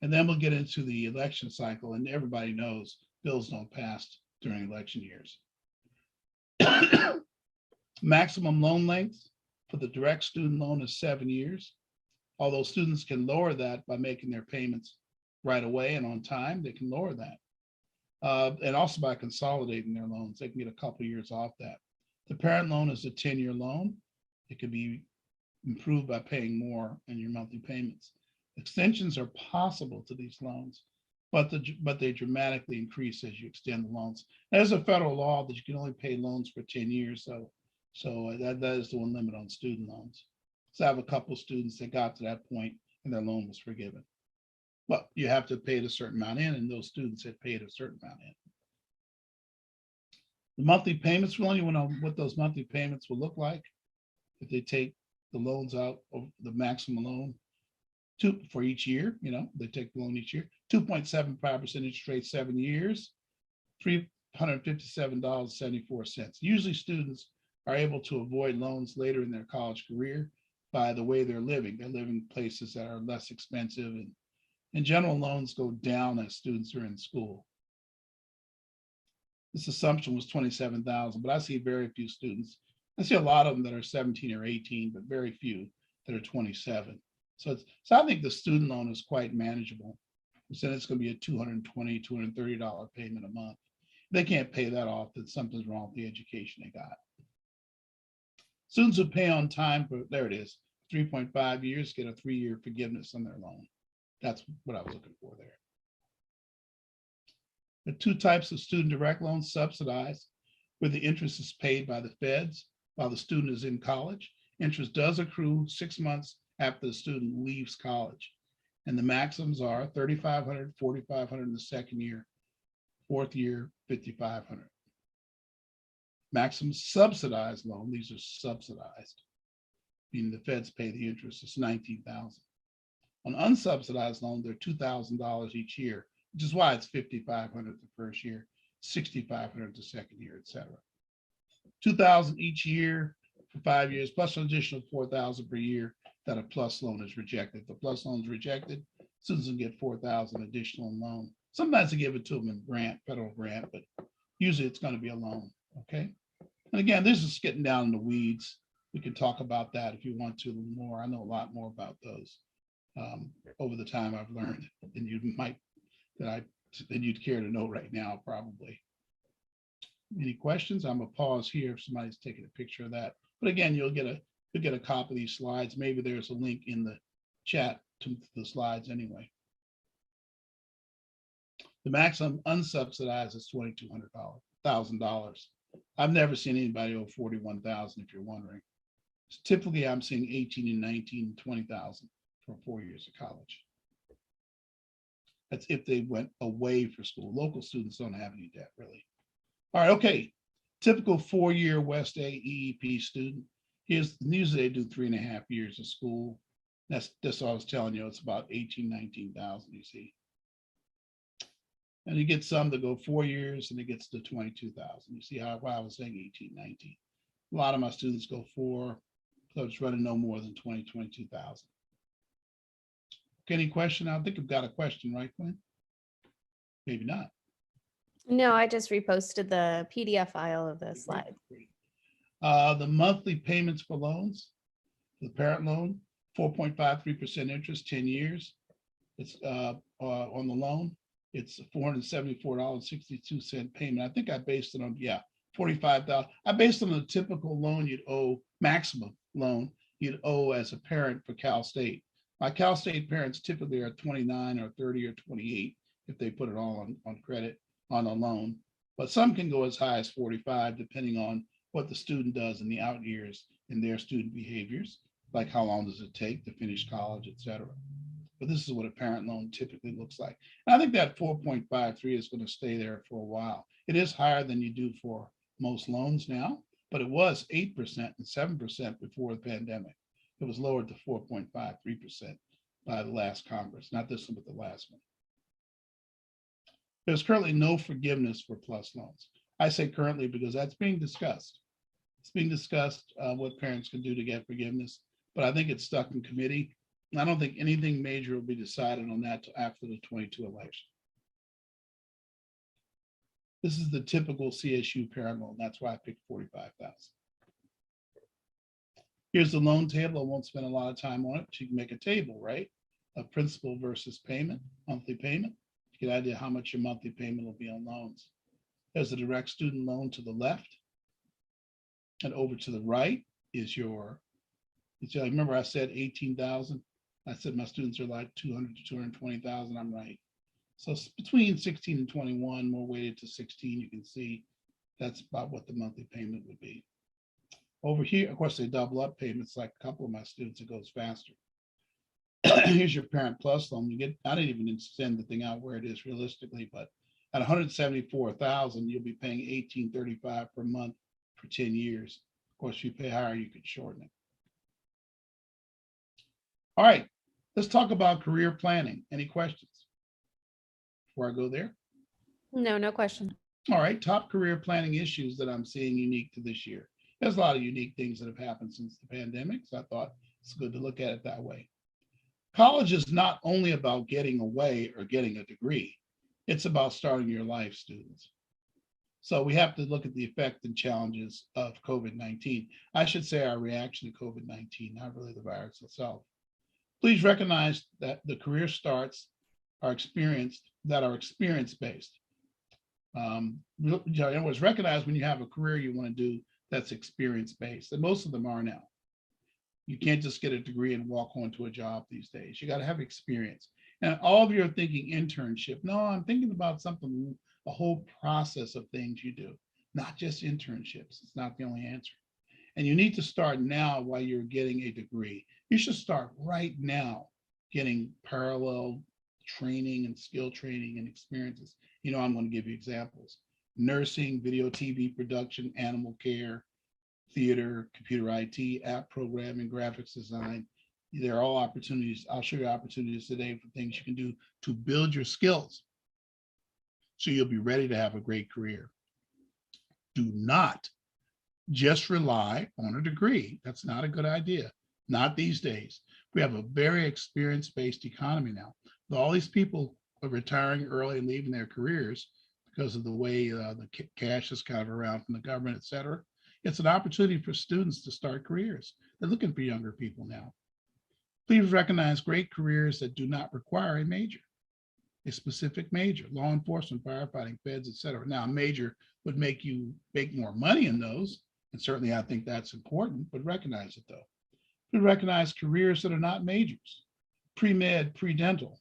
And then we'll get into the election cycle, and everybody knows bills don't pass during election years. Maximum loan length for the direct student loan is 7 years. Although students can lower that by making their payments right away and on time, they can lower that. And also by consolidating their loans, they can get a couple of years off that. The parent loan is a 10-year loan. It could be improve by paying more in your monthly payments. Extensions are possible to these loans, but they dramatically increase as you extend the loans. There's a federal law that you can only pay loans for 10 years. So that is the one limit on student loans. So I have a couple of students that got to that point and their loan was forgiven. But you have to pay a certain amount in, and those students had paid a certain amount in. The monthly payments, we only know what those monthly payments will look like if they take the loans out of the maximum loan for each year. They take the loan each year, 2.75% interest rate, 7 years, $357.74. Usually students are able to avoid loans later in their college career by the way they're living. They're living places that are less expensive, and in general, loans go down as students are in school. This assumption was 27,000, but I see very few students. I see a lot of them that are 17 or 18, but very few that are 27. So I think the student loan is quite manageable. So it's going to be a $220, $230 payment a month. If they can't pay that off, then something's wrong with the education they got. Students who pay on time for, there it is, 3.5 years, get a 3-year forgiveness on their loan. That's what I was looking for there. The two types of student direct loans: subsidized, where the interest is paid by the feds while the student is in college. Interest does accrue 6 months after the student leaves college. And the maximums are $3,500, $4,500 in the second year, fourth year, $5,500. Maximum subsidized loan, these are subsidized, meaning the feds pay the interest, it's $19,000. On unsubsidized loan, they're $2,000 each year, which is why it's $5,500 the first year, $6,500 the second year, et cetera. $2,000 each year for 5 years, plus an additional $4,000 per year that a plus loan is rejected. If the plus loan is rejected, students will get $4,000 additional loan. Sometimes they give it to them in grant, federal grant, but usually it's going to be a loan. Okay. And again, this is getting down in the weeds. We can talk about that if you want to more. I know a lot more about those over the time I've learned than you'd care to know right now, probably. Any questions? I'm gonna pause here if somebody's taking a picture of that. But again, you'll get a copy of these slides. Maybe there's a link in the chat to the slides anyway. The maximum unsubsidized is $2,200. I've never seen anybody owe $41,000, if you're wondering. Typically, I'm seeing 18 and 19 and 20,000 for 4 years of college. That's if they went away for school. Local students don't have any debt, really. All right, okay. Typical 4-year WestA EEP student. Usually they do 3.5 years of school. That's what I was telling you. It's about 18, 19,000, you see. And you get some that go 4 years and it gets to 22,000. You see why I was saying 18, 19. A lot of my students go 4, so it's running no more than 20, 22,000. Any question? I think I've got a question, right, Quinn? Maybe not. No, I just reposted the PDF file of the slide. The monthly payments for loans, the parent loan, 4.53% interest, 10 years. It's on the loan. It's $474.62 payment. I think I based it on, $45,000. I based it on the typical loan you'd owe, maximum loan you'd owe as a parent for Cal State. My Cal State parents typically are 29 or 30 or 28 if they put it all on credit on a loan, but some can go as high as 45 depending on what the student does in the out years and their student behaviors, like how long does it take to finish college, et cetera. But this is what a parent loan typically looks like. And I think that 4.53 is going to stay there for a while. It is higher than you do for most loans now, but it was 8% and 7% before the pandemic. It was lowered to 4.53% by the last Congress, not this one, but the last one. There's currently no forgiveness for plus loans. I say currently because that's being discussed. It's being discussed what parents can do to get forgiveness, but I think it's stuck in committee. And I don't think anything major will be decided on that till after the 22 election. This is the typical CSU parent loan. That's why I picked 45,000. Here's the loan table. I won't spend a lot of time on it, but you can make a table, right? Of principal versus payment, monthly payment. You get an idea how much your monthly payment will be on loans. There's a direct student loan to the left. And over to the right is your So I remember I said 18,000. I said my students are like 200 to 220,000. I'm right. So it's between 16 and 21, more weighted to 16. You can see that's about what the monthly payment would be. Over here, of course, they double up payments. Like a couple of my students, it goes faster. Here's your Parent Plus loan. You get, I didn't even send the thing out where it is realistically, but at 174,000, you'll be paying 1835 per month for 10 years. Of course, if you pay higher, you could shorten it. All right, let's talk about career planning. Any questions before I go there? No, no question. All right, top career planning issues that I'm seeing unique to this year. There's a lot of unique things that have happened since the pandemic, so I thought it's good to look at it that way. College is not only about getting away or getting a degree, it's about starting your life, students. So we have to look at the effect and challenges of COVID-19. I should say our reaction to COVID-19, not really the virus itself. Please recognize that the career starts are experienced, that are experience-based. In other words, recognize when you have a career you want to do that's experience-based, and most of them are now. You can't just get a degree and walk onto a job these days. You got to have experience. And all of you are thinking internship. No, I'm thinking about something, a whole process of things you do, not just internships. It's not the only answer. And you need to start now while you're getting a degree. You should start right now getting parallel training and skill training and experiences. You know, I'm going to give you examples. Nursing, video, TV production, animal care, theater, computer IT, app programming, graphics design. They're all opportunities. I'll show you opportunities today for things you can do to build your skills so you'll be ready to have a great career. Do not just rely on a degree. That's not a good idea. Not these days. We have a very experience-based economy now. All these people are retiring early and leaving their careers because of the way the cash is kind of around from the government, et cetera. It's an opportunity for students to start careers. They're looking for younger people now. Please recognize great careers that do not require a major, a specific major, law enforcement, firefighting, feds, et cetera. Now, a major would make you make more money in those, and certainly I think that's important, but recognize it though. We recognize careers that are not majors, pre-med, pre-dental,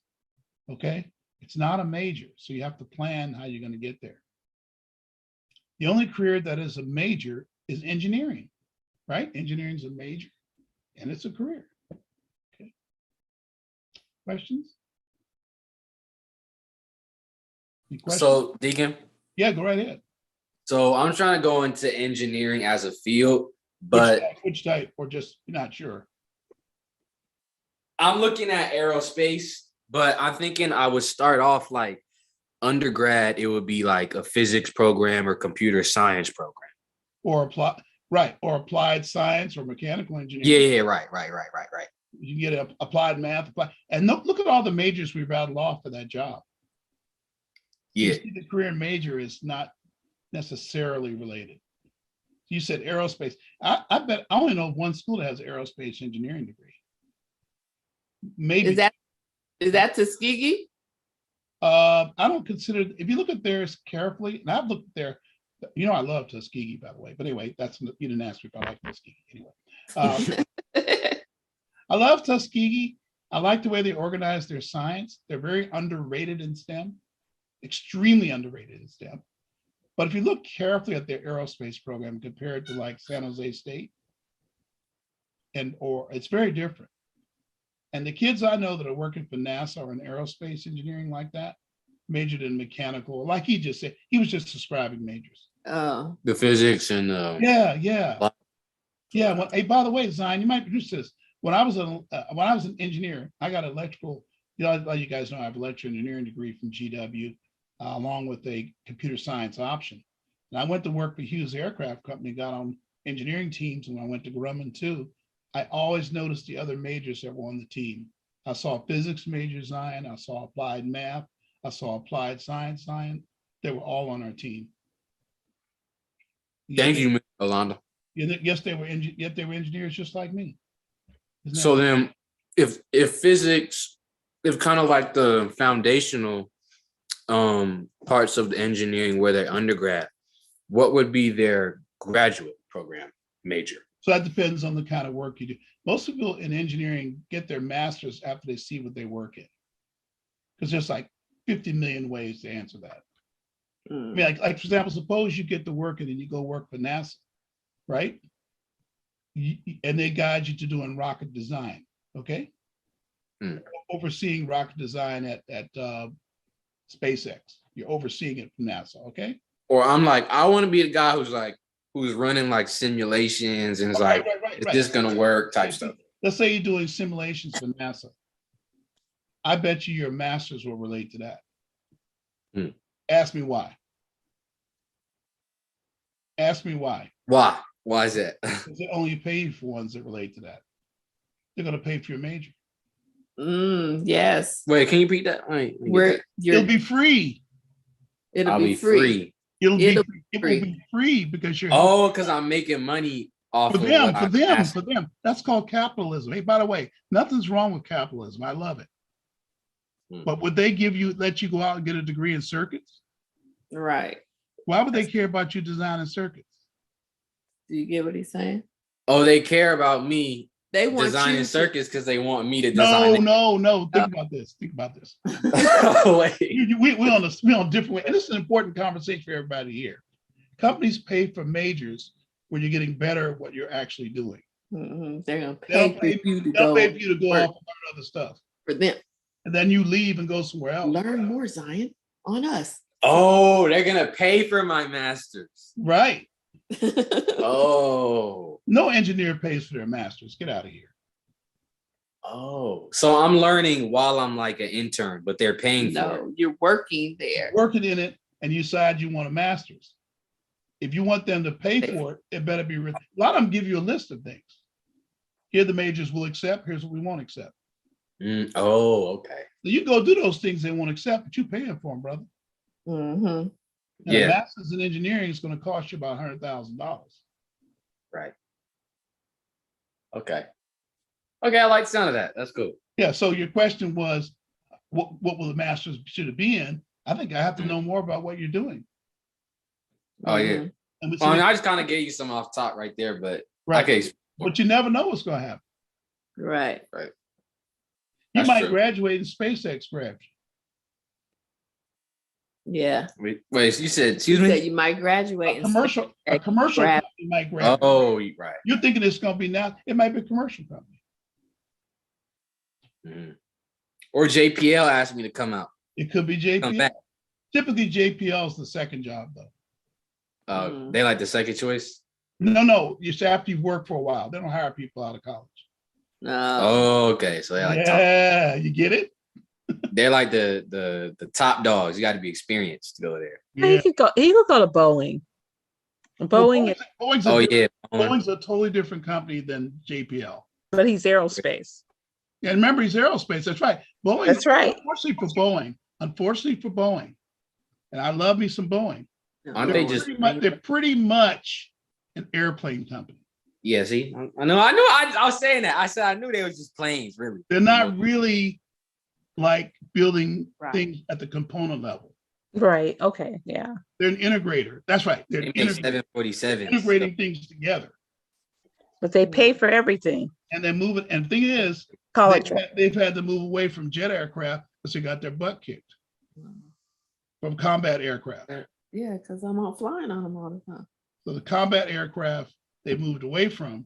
okay? It's not a major, so you have to plan how you're going to get there. The only career that is a major is engineering, right? Engineering is a major and it's a career. Okay. Questions? Any questions? So, Deacon, Yeah, go right ahead. so I'm trying to go into engineering as a field, but Which type, or just you're not sure? I'm looking at aerospace, but I'm thinking I would start off like undergrad, it would be like a physics program or computer science program. Or apply, right, or applied science or mechanical engineering. Yeah, right. You get applied math, and look at all the majors we've rattled off for that job. Yeah. You see the career major is not necessarily related. You said aerospace. I bet I only know one school that has an aerospace engineering degree. Maybe. Is that Tuskegee? I don't consider, if you look at theirs carefully, and I've looked at their, you know, I love Tuskegee, by the way, but anyway, you didn't ask me if I like Tuskegee anyway. I love Tuskegee. I like the way they organize their science. They're very underrated in STEM, extremely underrated in STEM. But if you look carefully at their aerospace program compared to like San Jose State, or it's very different. And the kids I know that are working for NASA or in aerospace engineering like that, majored in mechanical, like he just said, he was just describing majors. Oh, The physics and Yeah. Well, hey, by the way, Zion, you might produce this. When I was an engineer, I got electrical. You know, you guys know I have an electrical engineering degree from GW, along with a computer science option. And I went to work for Hughes Aircraft Company, got on engineering teams, and when I went to Grumman too, I always noticed the other majors that were on the team. I saw physics major, Zion. I saw applied math. I saw applied science, Zion. They were all on our team. thank you, Ms. Alonda. Yes, they were engineers just like me. Isn't that So right? then if physics, if kind of like the foundational parts of the engineering where they're undergrad, what would be their graduate program? major. So that depends on the kind of work you do. Most people in engineering get their master's after they see what they work in. Because there's like 50 million ways to answer that. I mean, like for example, suppose you get to work and then you go work for NASA, right? And they guide you to doing rocket design, okay? Overseeing rocket design at SpaceX. You're overseeing it from NASA, okay? Or I'm like, I want to be the guy who's running like simulations and is like, is this gonna work type stuff. Let's say you're doing simulations for NASA. I bet you your master's will relate to that. Ask me why. Ask me why. Why? Why is that? Because they only pay for ones that relate to that. They're going to pay for your major. Yes. Wait, can you repeat that? Wait, It'll be free. It'll be free. It will be free because you're because I'm making money off for of them, what for them. That's called capitalism. Hey, by the way, nothing's wrong with capitalism. I love it. But would they let you go out and get a degree in circuits? Right. Why would they care about you designing circuits? Do you get what he's saying? Oh, they care about me They want designing circuits because they want me to design. No. Think about this. Wait. We on different way. And this is an important conversation for everybody here. Companies pay for majors when you're getting better at what you're actually doing. They're gonna pay for you to go. Pay for you to go off and learn other stuff for them. And then you leave and go somewhere else. Learn more, Zion, on us. Oh, they're gonna pay for my master's. Right. Oh. No engineer pays for their master's. Get out of here. Oh, so I'm learning while I'm like an intern, but they're paying for it. No, you're working there. Working in it, and you decide you want a master's. If you want them to pay for it, it better be written. A lot of them give you a list of things. Here the majors will accept. Here's what we won't accept. Oh, okay. So you go do those things they won't accept, but you paying for them, brother. And a master's in engineering is going to cost you about $100,000. Right. Okay. Okay, I like the sound of that. That's cool. Yeah. So your question was, what will the master's should it be in? I think I have to know more about what you're doing. Oh yeah. And Well, I mean, I just kind of gave you some off top right there, but right. Okay. But you never know what's going to happen. Right. Right. You That's might true. graduate in SpaceX grabs you. Yeah. Wait, you said, excuse You me? said you might graduate. A commercial company might grab you. Oh, right. You're thinking it's going to be now. It might be a commercial company. Or JPL asked me to come out. It could be Come JPL. back. Typically, JPL is the second job, though. They like the second choice. No. It's after you've worked for a while. They don't hire people out of college. No. Oh, okay. So they like Yeah, you get it? they're like the top dogs. You got to be experienced to go there. Yeah. He could go to Boeing. Boeing, Boeing's a totally different company than JPL. but he's aerospace. Yeah, remember he's aerospace. That's right. Boeing. That's right. Unfortunately for Boeing, and I love me some Boeing. They're pretty much an airplane company. Yeah, see, I know. I was saying that. I said I knew they were just planes, really. They're not really like building things at the component level. Right. Okay. Yeah. They're an integrator. That's right. They're They make 747. integrating things together. But they pay for everything. And they're moving. And the thing is, College. they've had to move away from jet aircraft because they got their butt kicked from combat aircraft. Yeah, because I'm out flying on them all the time. So the combat aircraft they moved away from.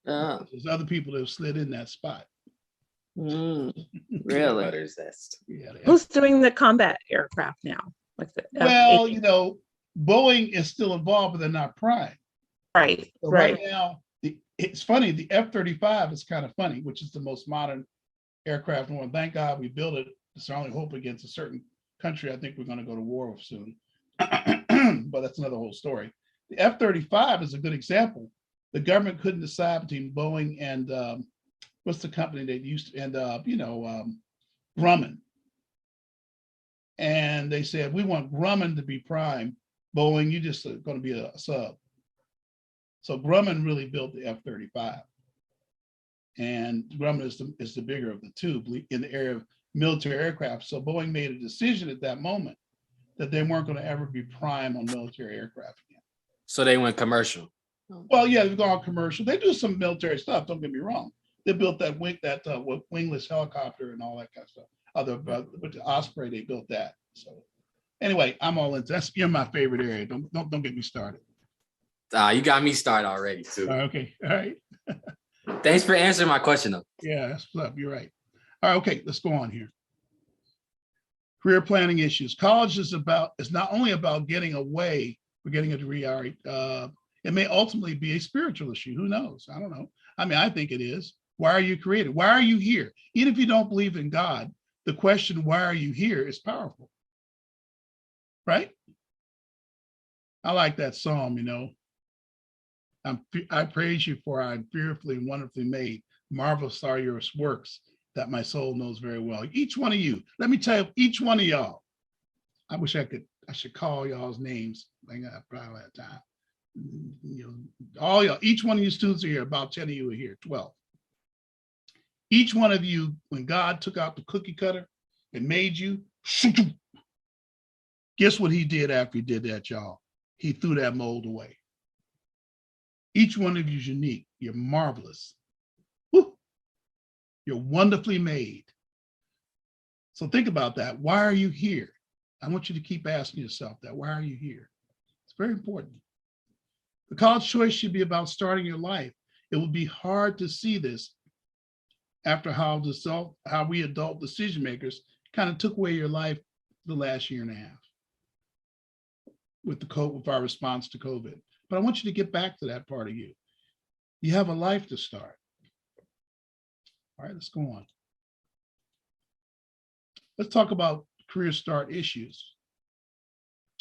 There's other people that have slid in that spot. Really? Butter zest. Yeah. Who's doing the combat aircraft now? Like the Well, F-18? Boeing is still involved, but they're not prime. Right. So Right. right now, it's funny. The F-35 is kind of funny, which is the most modern aircraft. And thank God we built it. It's our only hope against a certain country I think we're going to go to war with soon. But that's another whole story. The F-35 is a good example. The government couldn't decide between Boeing and what's the company they used to, and Grumman. And they said, we want Grumman to be prime. Boeing, you just going to be a sub. So Grumman really built the F-35. And Grumman is the bigger of the two in the area of military aircraft. So Boeing made a decision at that moment that they weren't going to ever be prime on military aircraft again. So they went commercial. Well, yeah, they've gone commercial. They do some military stuff. Don't get me wrong. They built that wingless helicopter and all that kind of stuff. With the Osprey, they built that. So anyway, I'm all into that's you're my favorite area. Don't get me started. You got me started already too. Okay, all right. Thanks for answering my question though. Yeah, that's what's up. You're right. All right, okay, let's go on here. Career planning issues. College is not only about getting away or getting a degree. All right, it may ultimately be a spiritual issue. Who knows? I don't know. I mean, I think it is. Why are you created? Why are you here? Even if you don't believe in God, the question, why are you here, is powerful. Right? I like that psalm, you know. I praise you for I'm fearfully and wonderfully made. Marvelous are your works that my soul knows very well. Each one of you, let me tell you, each one of y'all, I wish I should call y'all's names. I probably have time. You know, all y'all, each one of you students are here, about 10 of you are here, 12. Each one of you, when God took out the cookie cutter and made you, guess what he did after he did that, y'all? He threw that mold away. Each one of you is unique. You're marvelous. Woo. You're wonderfully made. So think about that. Why are you here? I want you to keep asking yourself that. Why are you here? It's very important. The college choice should be about starting your life. It would be hard to see this after how we adult decision makers kind of took away your life the last year and a half with our response to COVID. But I want you to get back to that part of you. You have a life to start. All right, let's go on. Let's talk about career start issues.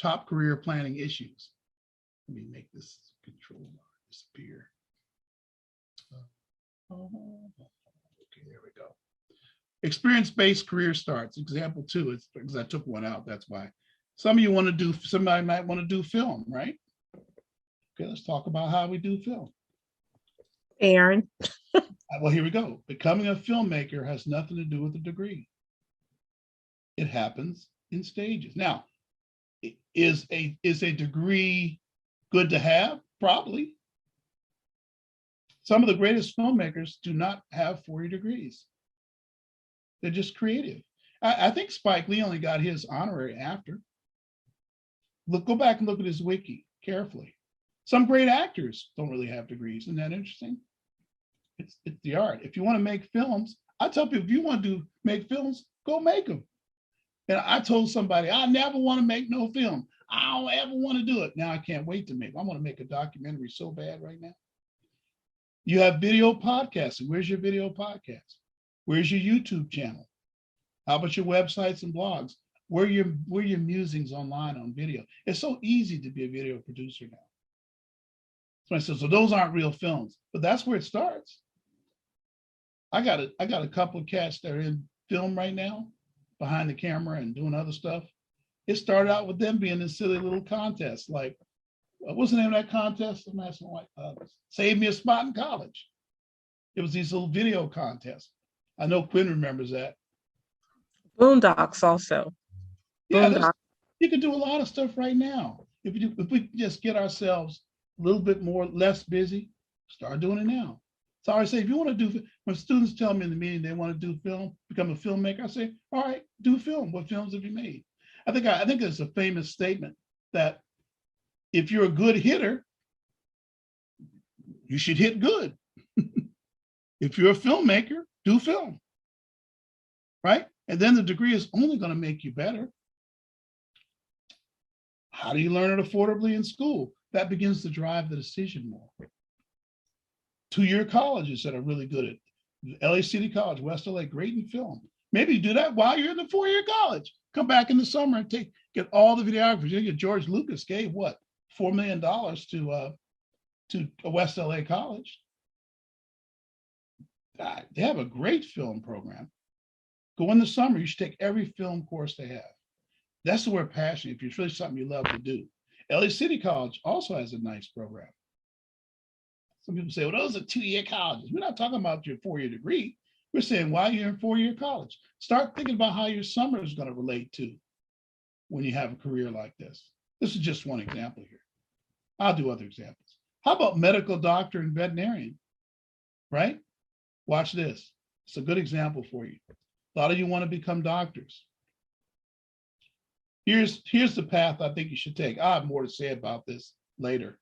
Top career planning issues. Let me make this control bar disappear. Okay, there we go. Experience-based career starts. Example 2 is because I took one out. That's why. Somebody might want to do film, right? Okay, let's talk about how we do film. Aaron. Well, here we go. Becoming a filmmaker has nothing to do with a degree. It happens in stages. Now, is a degree good to have? Probably. Some of the greatest filmmakers do not have 4-year degrees. They're just creative. I think Spike Lee only got his honorary after. Go back and look at his wiki carefully. Some great actors don't really have degrees. Isn't that interesting? It's the art. If you want to make films, I tell people, if you want to make films, go make them. And I told somebody, I never want to make no film. I don't ever want to do it. Now I can't wait to make. I want to make a documentary so bad right now. You have video podcasting. Where's your video podcast? Where's your YouTube channel? How about your websites and blogs? Where are your musings online on video? It's so easy to be a video producer now. So I said, so those aren't real films, but that's where it starts. I got a couple of cats that are in film right now, behind the camera and doing other stuff. It started out with them being in silly little contests, like what's the name of that contest? I'm asking, like, Save Me a Spot in College. It was these little video contests. I know Quinn remembers that. Boondocks also. Yeah, you can do a lot of stuff right now. If we just get ourselves a little bit less busy, start doing it now. So I always say, if you want to do, when students tell me in the meeting they want to do film, become a filmmaker, I say, all right, do film. What films have you made? I think it's a famous statement that if you're a good hitter, you should hit good. If you're a filmmaker, do film, right? And then the degree is only going to make you better. How do you learn it affordably in school? That begins to drive the decision more. 2-year colleges that are really good at LA City College, WestA, great in film. Maybe you do that while you're in the 4-year college. Come back in the summer and get all the videographers. George Lucas gave what, $4 million to a West LA college. They have a great film program. Go in the summer, you should take every film course they have. That's the word passion, if it's really something you love to do. LA City College also has a nice program. Some people say, well, those are 2-year colleges. We're not talking about your 4-year degree. We're saying, why you're in 4-year college. Start thinking about how your summer is going to relate to when you have a career like this. This is just one example here. I'll do other examples. How about medical doctor and veterinarian, right? Watch this. It's a good example for you. A lot of you want to become doctors. Here's the path I think you should take. I have more to say about this later.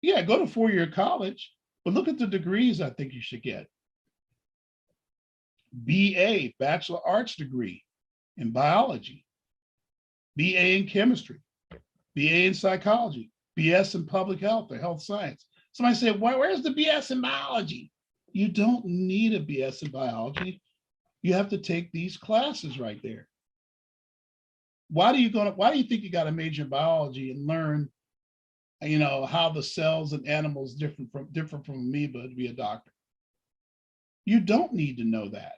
Yeah, go to four-year college, but look at the degrees I think you should get. BA, Bachelor Arts degree in biology, BA in chemistry, BA in psychology, BS in public health or health science. Somebody said, where's the BS in biology? You don't need a BS in biology. You have to take these classes right there. Why do you think you got to major in biology and learn, how the cells and animals different from amoeba to be a doctor? You don't need to know that.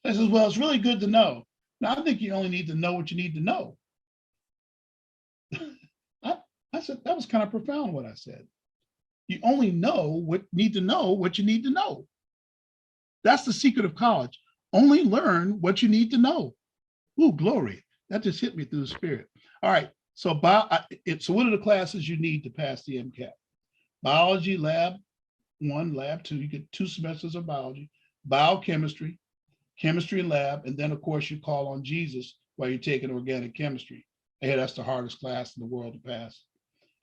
I says, well, it's really good to know. Now, I think you only need to know what you need to know. I said, that was kind of profound what I said. You only need to know what you need to know. That's the secret of college. Only learn what you need to know. Ooh, glory. That just hit me through the spirit. All right. So what are the classes you need to pass the MCAT? Biology, lab 1, lab 2. You get 2 semesters of biology, biochemistry, chemistry lab, and then of course you call on Jesus while you're taking organic chemistry. Hey, that's the hardest class in the world to pass.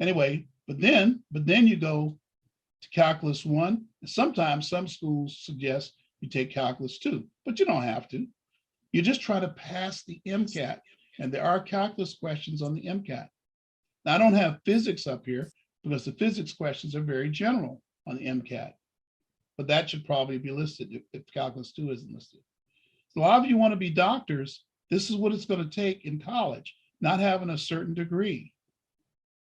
Anyway, but then you go to calculus 1. And sometimes some schools suggest you take calculus 2, but you don't have to. You just try to pass the MCAT, and there are calculus questions on the MCAT. Now, I don't have physics up here because the physics questions are very general on the MCAT, but that should probably be listed if calculus 2 isn't listed. So a lot of you want to be doctors. This is what it's going to take in college, not having a certain degree.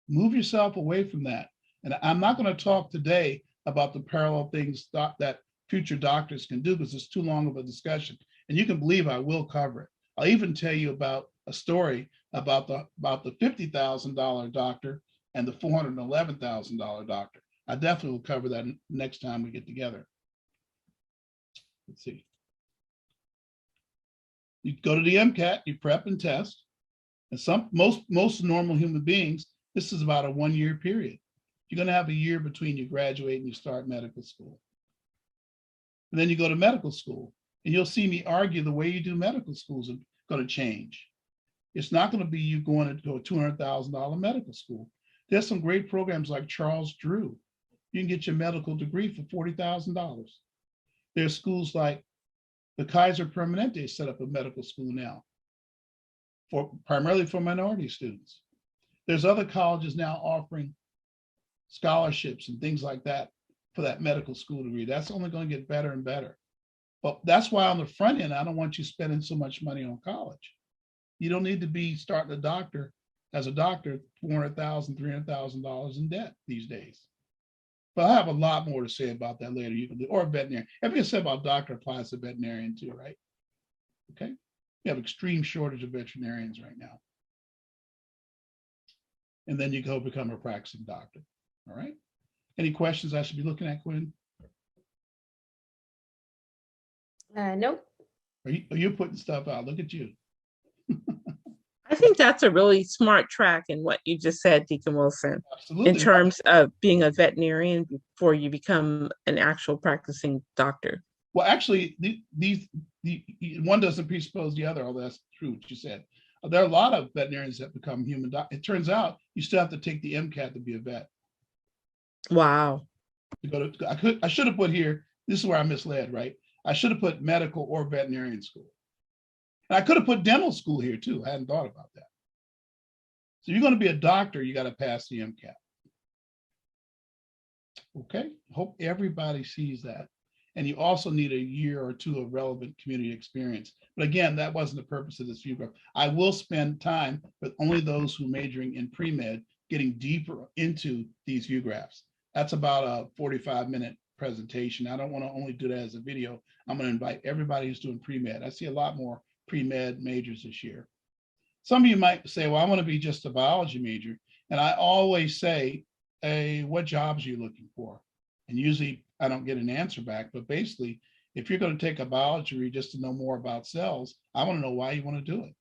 Move yourself away from that. And I'm not going to talk today about the parallel things that future doctors can do because it's too long of a discussion. And you can believe I will cover it. I'll even tell you about a story about the $50,000 doctor and the $411,000 doctor. I definitely will cover that next time we get together. Let's see. You go to the MCAT, you prep and test. And most normal human beings, this is about a 1-year period. You're going to have a year between you graduate and you start medical school. And then you go to medical school, and you'll see me argue the way you do medical schools is going to change. It's not going to be you going to a $200,000 medical school. There's some great programs like Charles Drew. You can get your medical degree for $40,000. There's schools like the Kaiser Permanente set up a medical school now, primarily for minority students. There's other colleges now offering scholarships and things like that for that medical school degree. That's only going to get better and better. But that's why on the front end, I don't want you spending so much money on college. You don't need to be starting as a doctor, $400,000, $300,000 in debt these days. But I have a lot more to say about that later. You can do, or a veterinarian. Everything I said about doctor applies to veterinarian too, right? Okay. We have extreme shortage of veterinarians right now. And then you go become a practicing doctor. All right. Any questions I should be looking at, Quinn? Nope. Are you putting stuff out? Look at you. I think that's a really smart track in what you just said, Deacon Wilson, Absolutely. in terms of being a veterinarian before you become an actual practicing doctor. Well, actually, one doesn't presuppose the other, although that's true what you said. There are a lot of veterinarians that become human doctors. It turns out you still have to take the MCAT to be a vet. Wow. I should have put here, this is where I misled, right? I should have put medical or veterinarian school. And I could have put dental school here too. I hadn't thought about that. So you're going to be a doctor, you got to pass the MCAT. Okay, hope everybody sees that. And you also need a year or two of relevant community experience. But again, that wasn't the purpose of this view graph. I will spend time with only those who are majoring in pre-med, getting deeper into these view graphs. That's about a 45-minute presentation. I don't want to only do that as a video. I'm going to invite everybody who's doing pre-med. I see a lot more pre-med majors this year. Some of you might say, well, I want to be just a biology major. And I always say, hey, what jobs are you looking for? And usually I don't get an answer back, but basically, if you're going to take a biology degree just to know more about cells, I want to know why you want to do it.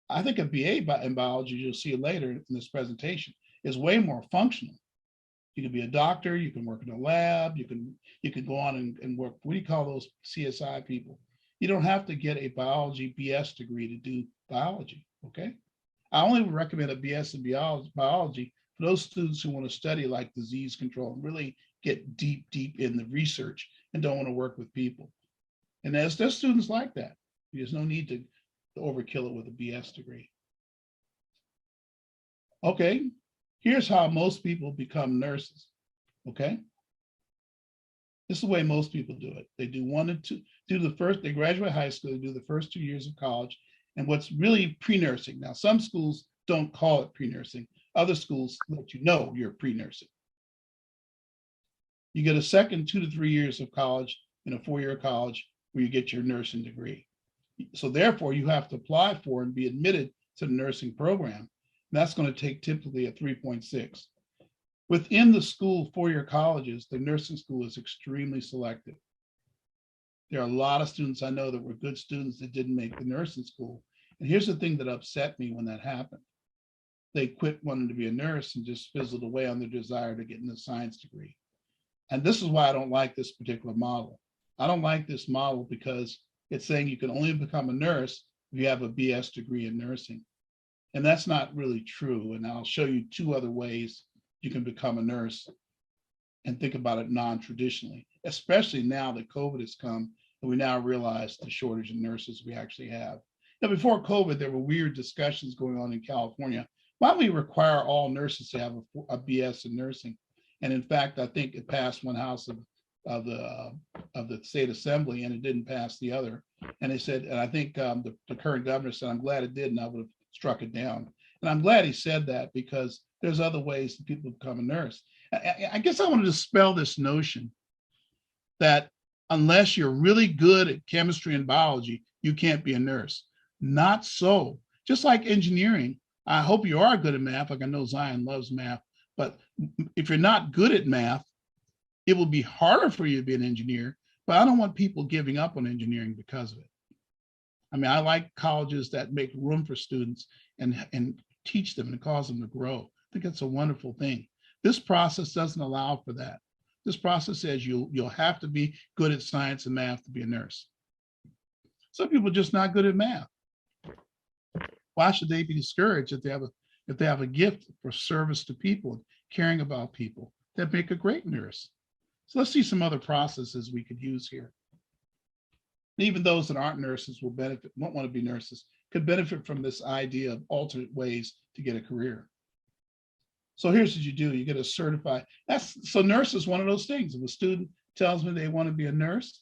I think a BA in biology, you'll see it later in this presentation, is way more functional. You can be a doctor, you can work in a lab, you can go on and work, what do you call those CSI people? You don't have to get a biology BS degree to do biology, okay? I only would recommend a BS in biology for those students who want to study like disease control and really get deep in the research and don't want to work with people. And there's students like that. There's no need to overkill it with a BS degree. Okay, here's how most people become nurses, okay? This is the way most people do it. They do they graduate high school, they do the first 2 years of college, and what's really pre-nursing. Now, some schools don't call it pre-nursing. Other schools let you know you're pre-nursing. You get a second 2 to 3 years of college in a 4-year college where you get your nursing degree. So therefore, you have to apply for and be admitted to the nursing program. And that's going to take typically a 3.6. Within the school 4-year colleges, the nursing school is extremely selective. There are a lot of students I know that were good students that didn't make the nursing school. And here's the thing that upset me when that happened. They quit wanting to be a nurse and just fizzled away on their desire to get in a science degree. And this is why I don't like this particular model. I don't like this model because it's saying you can only become a nurse if you have a BS degree in nursing. And that's not really true. And I'll show you 2 other ways you can become a nurse and think about it non-traditionally, especially now that COVID has come and we now realize the shortage of nurses we actually have. Now, before COVID, there were weird discussions going on in California. Why don't we require all nurses to have a BS in nursing? And in fact, I think it passed one house of the state assembly and it didn't pass the other. And they said, and I think the current governor said, I'm glad it did, and I would have struck it down. And I'm glad he said that because there's other ways that people become a nurse. I guess I want to dispel this notion that unless you're really good at chemistry and biology, you can't be a nurse. Not so. Just like engineering, I hope you are good at math, like I know Zion loves math, but if you're not good at math, it will be harder for you to be an engineer, but I don't want people giving up on engineering because of it. I mean, I like colleges that make room for students and teach them and cause them to grow. I think it's a wonderful thing. This process doesn't allow for that. This process says you'll have to be good at science and math to be a nurse. Some people are just not good at math. Why should they be discouraged if they have a gift for service to people, caring about people? That make a great nurse. So let's see some other processes we could use here. Even those that aren't nurses won't want to be nurses, could benefit from this idea of alternate ways to get a career. So here's what you do. You get a certified, so nurse is one of those things. If a student tells me they want to be a nurse,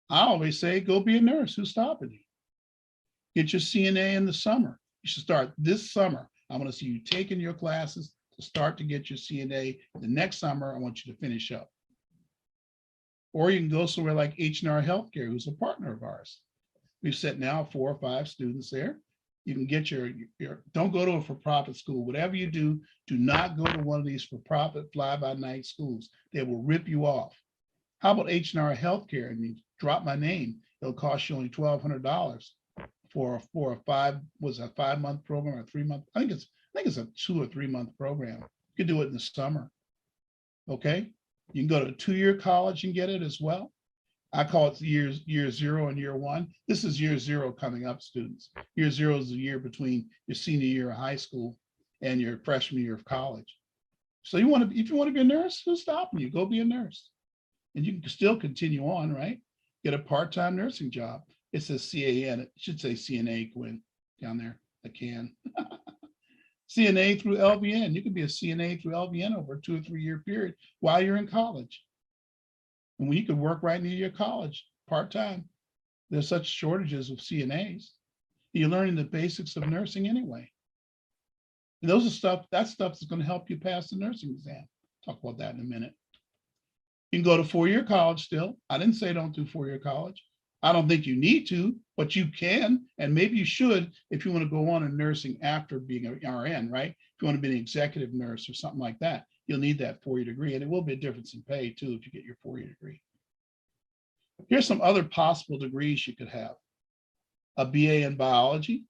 I always say, go be a nurse. Who's stopping you? Get your CNA in the summer. You should start this summer. I want to see you taking your classes to start to get your CNA. The next summer, I want you to finish up. Or you can go somewhere like H&R Healthcare, who's a partner of ours. We've set now 4 or 5 students there. You can get your don't go to a for-profit school. Whatever you do not go to one of these for-profit fly-by-night schools. They will rip you off. How about H&R Healthcare? And you drop my name. It'll cost you only $1,200 for a 5-month program or a 3-month. I think it's a 2 or 3 month program. You can do it in the summer. Okay. You can go to a 2-year college and get it as well. I call it year 0 and year 1. This is year 0 coming up, students. Year 0 is the year between your senior year of high school and your freshman year of college. So if you want to be a nurse, who's stopping you? Go be a nurse. And you can still continue on, right? Get a part-time nursing job. It says CAN. It should say CNA, Gwen, down there. I can. CNA through LVN. You can be a CNA through LVN over a 2 or 3 year period while you're in college. And when you can work right near your college part-time, there's such shortages of CNAs. You're learning the basics of nursing anyway. And those are that stuff is going to help you pass the nursing exam. Talk about that in a minute. You can go to 4-year college still. I didn't say don't do 4-year college. I don't think you need to, but you can, and maybe you should if you want to go on in nursing after being an RN, right? If you want to be an executive nurse or something like that, you'll need that 4-year degree, and it will be a difference in pay too if you get your 4-year degree. Here's some other possible degrees you could have. A BA in biology,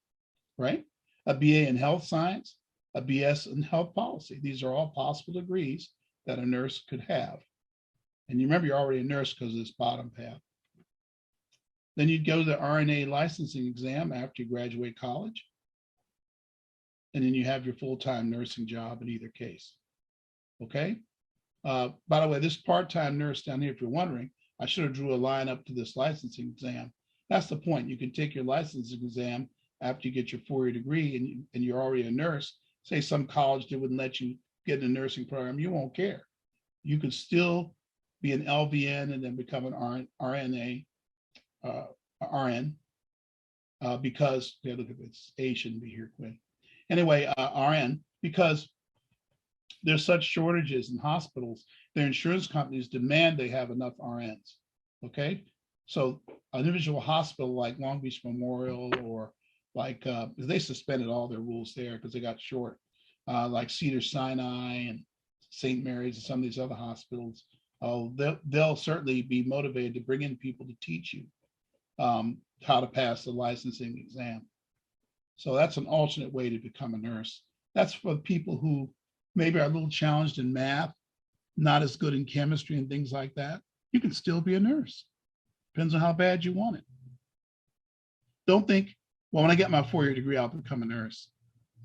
right? A BA in health science, a BS in health policy. These are all possible degrees that a nurse could have. And you remember, you're already a nurse because of this bottom path. Then you'd go to the RNA licensing exam after you graduate college. And then you have your full-time nursing job in either case. Okay. By the way, this part-time nurse down here, if you're wondering, I should have drew a line up to this licensing exam. That's the point. You can take your licensing exam after you get your 4-year degree and you're already a nurse. Say some college that wouldn't let you get in a nursing program, you won't care. You could still be an LVN and then become an RN, because, yeah, look at this, A shouldn't be here, Quinn. Anyway, RN, because there's such shortages in hospitals, their insurance companies demand they have enough RNs, okay? So an individual hospital like Long Beach Memorial, or like, they suspended all their rules there because they got short, like Cedars-Sinai and St. Mary's and some of these other hospitals. Oh, they'll certainly be motivated to bring in people to teach you how to pass the licensing exam. So that's an alternate way to become a nurse. That's for people who maybe are a little challenged in math, not as good in chemistry and things like that. You can still be a nurse. Depends on how bad you want it. Don't think, well, when I get my 4-year degree, I'll become a nurse.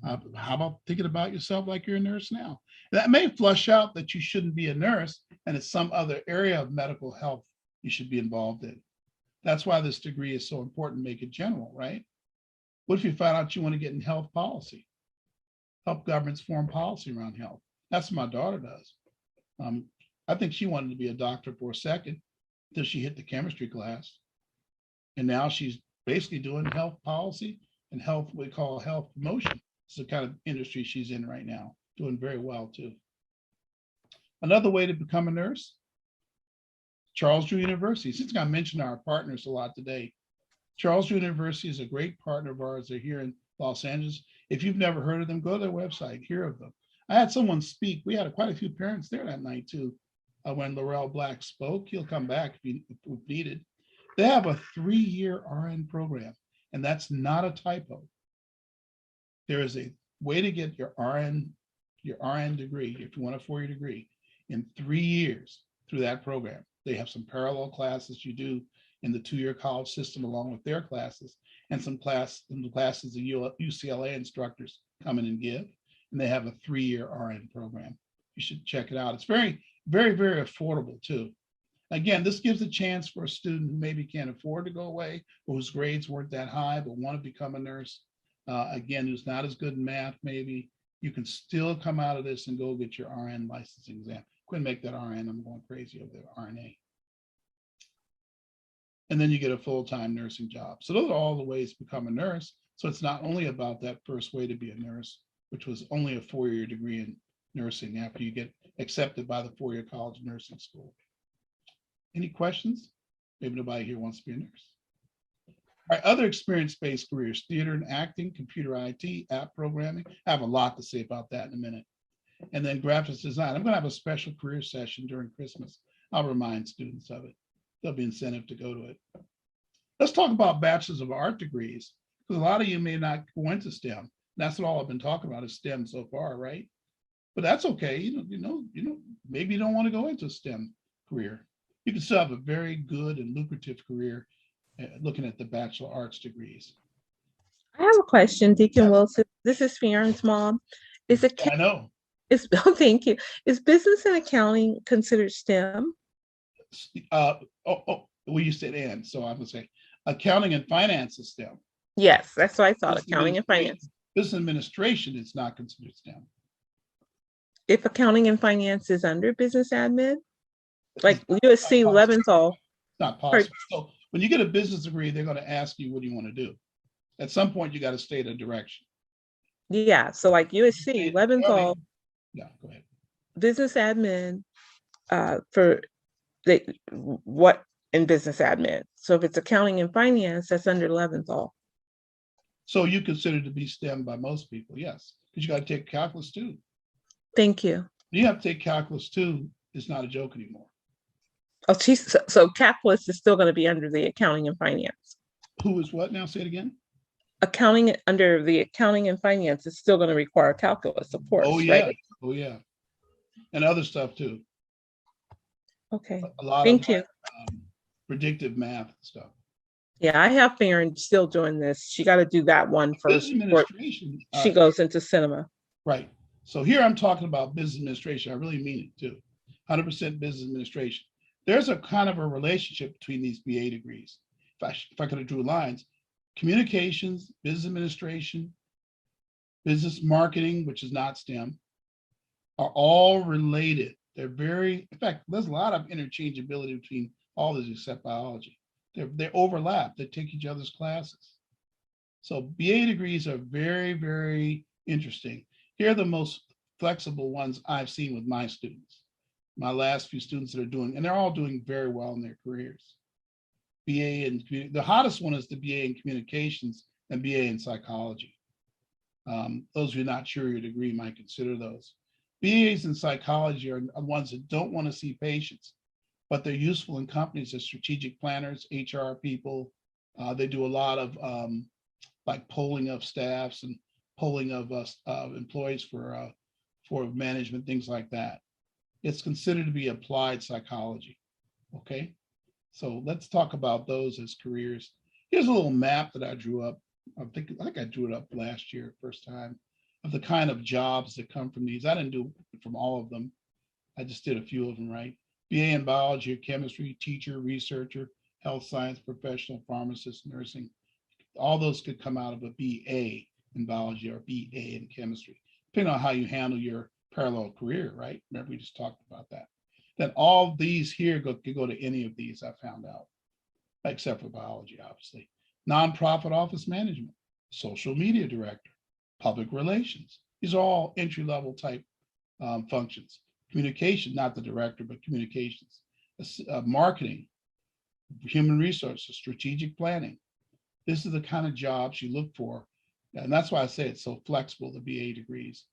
How about thinking about yourself like you're a nurse now? That may flush out that you shouldn't be a nurse and it's some other area of medical health you should be involved in. That's why this degree is so important, make it general, right? What if you find out you want to get in health policy? Help governments form policy around health. That's what my daughter does. I think she wanted to be a doctor for a second until she hit the chemistry class. And now she's basically doing health policy and health, what we call health promotion. It's the kind of industry she's in right now, doing very well too. Another way to become a nurse, Charles Drew University. Since I mentioned our partners a lot today, Charles Drew University is a great partner of ours. They're here in Los Angeles. If you've never heard of them, go to their website, hear of them. I had someone speak. We had quite a few parents there that night too. When Laurel Black spoke, he'll come back if needed. They have a 3-year RN program, and that's not a typo. There is a way to get your RN degree, if you want a 4-year degree, in 3 years through that program. They have some parallel classes you do in the 2-year college system along with their classes, and some classes the UCLA instructors come in and give. And they have a 3-year RN program. You should check it out. It's very, very, very affordable too. Again, this gives a chance for a student who maybe can't afford to go away, or whose grades weren't that high, but want to become a nurse. Again, who's not as good in math, maybe. You can still come out of this and go get your RN licensing exam. Quit make that RN. I'm going crazy over the RNA. And then you get a full-time nursing job. So those are all the ways to become a nurse. So it's not only about that first way to be a nurse, which was only a 4-year degree in nursing after you get accepted by the 4-year college nursing school. Any questions? Maybe nobody here wants to be a nurse. All right, other experience-based careers, theater and acting, computer IT, app programming. I have a lot to say about that in a minute. And then graphics design. I'm going to have a special career session during Christmas. I'll remind students of it. There'll be incentive to go to it. Let's talk about bachelors of art degrees, because a lot of you may not go into STEM. That's what all I've been talking about is STEM so far, right? But that's okay. You know, maybe you don't want to go into a STEM career. You can still have a very good and lucrative career looking at the Bachelor of Arts degrees. I have a question, Deacon Wilson. This is Farron's mom. I know. Oh, thank you. Is business and accounting considered STEM? Well, you said and, so I'm gonna say accounting and finance is STEM. Yes, that's what I thought. Business Accounting and finance. Business administration is not considered STEM. If accounting and finance is under business admin, like USC Leventhal. It's not possible. So when you get a business degree, they're going to ask you, what do you want to do? At some point, you got to state a direction. Yeah, so like USC Leventhal. Yeah, go ahead. Business admin for what in business admin. So if it's accounting and finance, that's under Leventhal. So you consider to be STEM by most people, yes, because you got to take calculus too. Thank you. You have to take calculus too. It's not a joke anymore. Oh, geez, so calculus is still going to be under the accounting and finance. Who is what now? Say it again. Accounting under the accounting and finance is still going to require calculus, of course. Oh yeah. Right? Oh yeah. and other stuff too. Okay, A lot thank of you. like, predictive math and stuff. Yeah, I have Farron still doing this. She got to do that one first Business before administration, she goes into cinema. right. So here I'm talking about business administration. I really mean it too. 100% business administration. There's a kind of a relationship between these BA degrees. If I could have drew lines, communications, business administration, business marketing, which is not STEM, are all related. They're very, in fact, there's a lot of interchangeability between all these except biology. They overlap. They take each other's classes. So BA degrees are very, very interesting. Here are the most flexible ones I've seen with my students. My last few students that are doing, and they're all doing very well in their careers. BA and the hottest one is the BA in communications and BA in psychology. Those who are not sure your degree might consider those. BAs in psychology are ones that don't want to see patients, but they're useful in companies as strategic planners, HR people. They do a lot of like polling of staffs and polling of employees for management, things like that. It's considered to be applied psychology. Okay, so let's talk about those as careers. Here's a little map that I drew up. I think I drew it up last year, first time, of the kind of jobs that come from these. I didn't do it from all of them. I just did a few of them, right? BA in biology or chemistry, teacher, researcher, health science professional, pharmacist, nursing. All those could come out of a BA in biology or BA in chemistry, depending on how you handle your parallel career, right? Remember, we just talked about that. Then all these here could go to any of these, I found out, except for biology, obviously. Nonprofit office management, social media director, public relations. These are all entry-level type functions. Communication, not the director, but communications. Marketing, human resources, strategic planning. This is the kind of jobs you look for. And that's why I say it's so flexible, the BA degrees.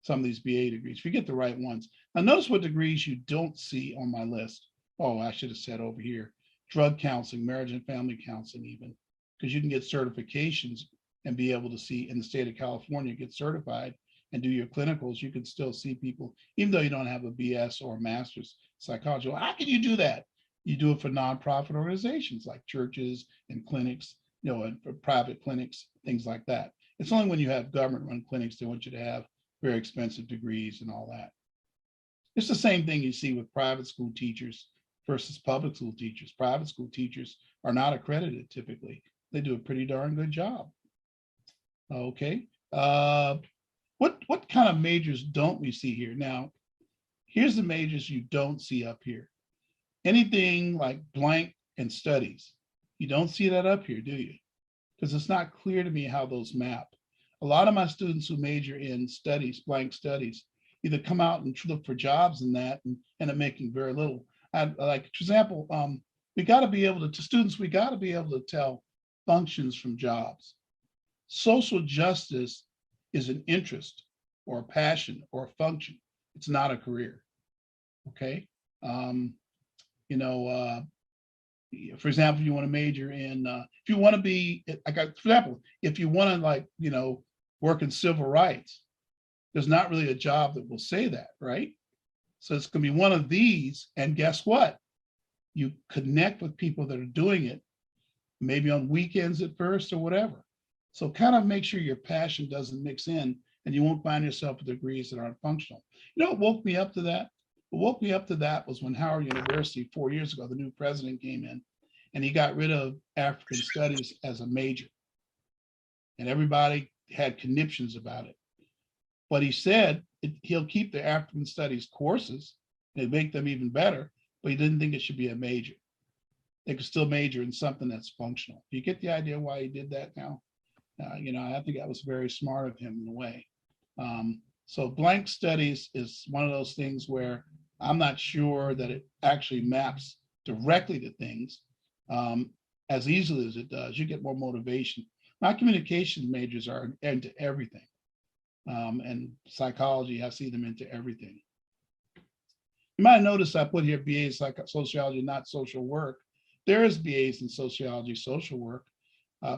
Some of these BA degrees, if you get the right ones. Now notice what degrees you don't see on my list. Oh, I should have said over here, drug counseling, marriage and family counseling even, because you can get certifications and be able to see in the state of California, get certified and do your clinicals. You can still see people, even though you don't have a BS or a master's psychology. Well, how can you do that? You do it for nonprofit organizations like churches and clinics, you know, and for private clinics, things like that. It's only when you have government-run clinics they want you to have very expensive degrees and all that. It's the same thing you see with private school teachers versus public school teachers. Private school teachers are not accredited typically. They do a pretty darn good job. Okay. What kind of majors don't we see here? Now, here's the majors you don't see up here. Anything like blank and studies. You don't see that up here, do you? Because it's not clear to me how those map. A lot of my students who major in studies, blank studies, either come out and look for jobs in that and end up making very little. Like, for example, we got to be able to students, we got to be able to tell functions from jobs. Social justice is an interest or a passion or a function. It's not a career. Okay. You know, for example, you want to major in, if you want to be, for example, if you want to, like, you know, work in civil rights, there's not really a job that will say that, right? So it's going to be one of these. And guess what? You connect with people that are doing it, maybe on weekends at first or whatever. So kind of make sure your passion doesn't mix in and you won't find yourself with degrees that aren't functional. You know what woke me up to that? What woke me up to that was when Howard University 4 years ago, the new president came in and he got rid of African studies as a major. And everybody had conniptions about it. But he said he'll keep the African studies courses and make them even better, but he didn't think it should be a major. They could still major in something that's functional. Do you get the idea why he did that now? You know, I think that was very smart of him in a way. So blank studies is one of those things where I'm not sure that it actually maps directly to things as easily as it does. You get more motivation. My communication majors are into everything. And psychology, I see them into everything. You might notice I put here BAs like sociology, not social work. There is BAs in sociology, social work.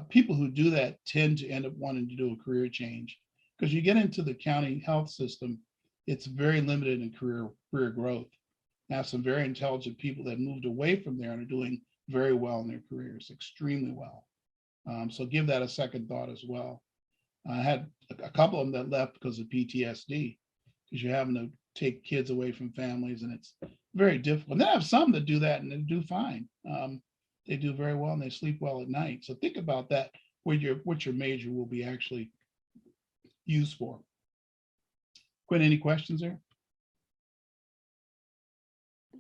People who do that tend to end up wanting to do a career change because you get into the county health system it's very limited in career growth. I have some very intelligent people that moved away from there and are doing very well in their careers, extremely well. So give that a second thought as well. I had a couple of them that left because of PTSD, because you're having to take kids away from families, and it's very difficult. And then I have some that do that and they do fine. They do very well and they sleep well at night. So think about that, what your major will be actually used for. Quinn, any questions there?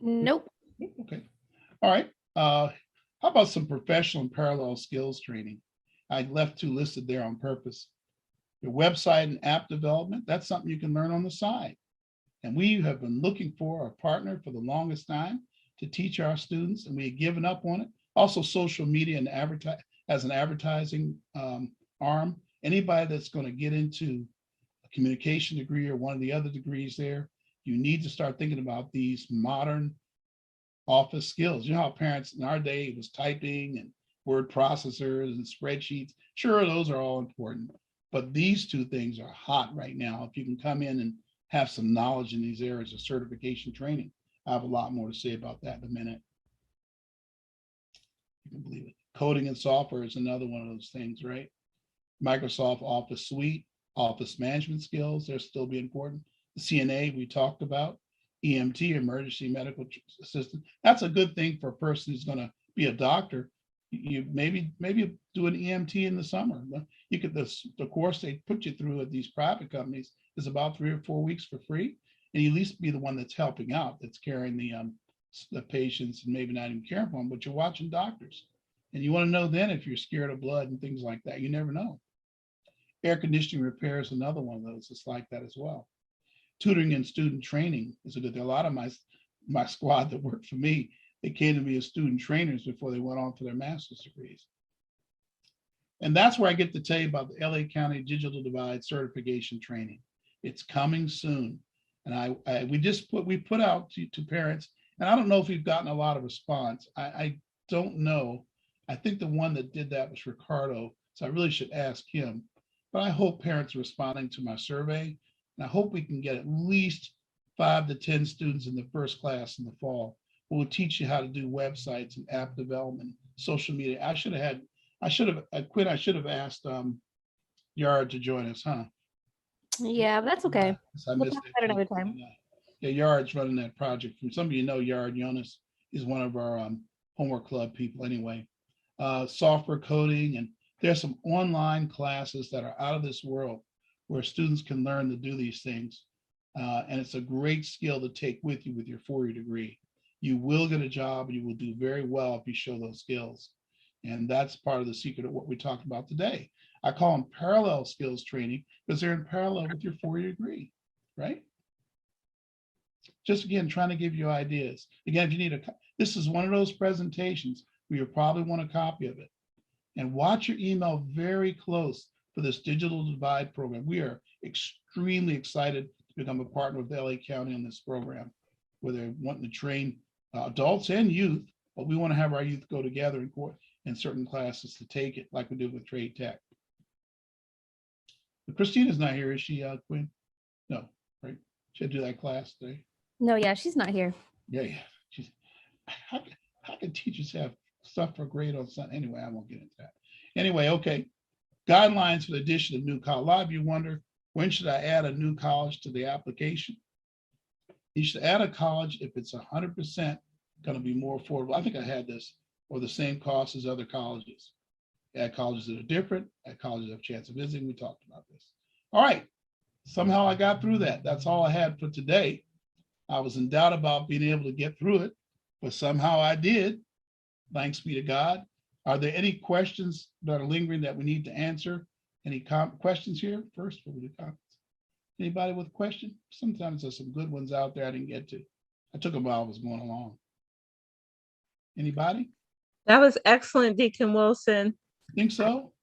Nope. Okay. All right. How about some professional and parallel skills training? I left two listed there on purpose. Your website and app development, that's something you can learn on the side. And we have been looking for a partner for the longest time to teach our students, and we had given up on it. Also, social media and as an advertising arm. Anybody that's going to get into a communication degree or one of the other degrees there, you need to start thinking about these modern office skills. You know how parents in our day it was typing and word processors and spreadsheets. Sure, those are all important, but these two things are hot right now. If you can come in and have some knowledge in these areas of certification training, I have a lot more to say about that in a minute. You can believe it. Coding and software is another one of those things, right? Microsoft Office Suite, office management skills, they'll still be important. The CNA we talked about, EMT, emergency medical assistant. That's a good thing for a person who's going to be a doctor. You maybe do an EMT in the summer. You could the course they put you through at these private companies is about 3 or 4 weeks for free, and you at least be the one that's helping out, that's carrying the patients and maybe not even caring for them, but you're watching doctors, and you want to know then if you're scared of blood and things like that. You never know. Air conditioning repair is another one of those. It's like that as well. Tutoring and student training is a good thing. A lot of my squad that worked for me, they came to me as student trainers before they went on for their master's degrees. And that's where I get to tell you about the LA County Digital Divide certification training. It's coming soon. And we put out to parents, and I don't know if we've gotten a lot of response. I don't know. I think the one that did that was Ricardo, so I really should ask him. But I hope parents are responding to my survey, and I hope we can get at least 5 to 10 students in the first class in the fall who will teach you how to do websites and app development, social media. Quinn, I should have asked Yard to join us, huh? Yeah, but that's okay. I We'll missed talk it. about it another time. Yeah, Yard's running that project. From some of you know Yard Jonas is one of our homework club people anyway. Software coding, and there's some online classes that are out of this world where students can learn to do these things. And it's a great skill to take with you with your 4-year degree. You will get a job and you will do very well if you show those skills. And that's part of the secret of what we talked about today. I call them parallel skills training because they're in parallel with your 4-year degree, right? Just again, trying to give you ideas. Again, if you need this is one of those presentations where you probably want a copy of it. And watch your email very close for this Digital Divide program. We are extremely excited to become a partner with LA County on this program, where they're wanting to train adults and youth, but we want to have our youth go together in certain classes to take it, like we do with Trade Tech. But Christina's not here, is she, Quinn? No, right? She had to do that class today. No, yeah, she's not here. Yeah. How can teachers have stuff for grade on something? Anyway, I won't get into that. Anyway, okay. Guidelines for the addition of new college. A lot of you wonder, when should I add a new college to the application? You should add a college if it's 100% going to be more affordable. I think I had this, or the same cost as other colleges. Add colleges that are different, add colleges that have a chance of visiting. We talked about this. All right. Somehow I got through that. That's all I had for today. I was in doubt about being able to get through it, but somehow I did. Thanks be to God. Are there any questions that are lingering that we need to answer? Any questions here? First, we'll do comments. Anybody with a question? Sometimes there's some good ones out there I didn't get to. I took them while I was going along. Anybody? That was excellent, Deacon Wilson. Think so?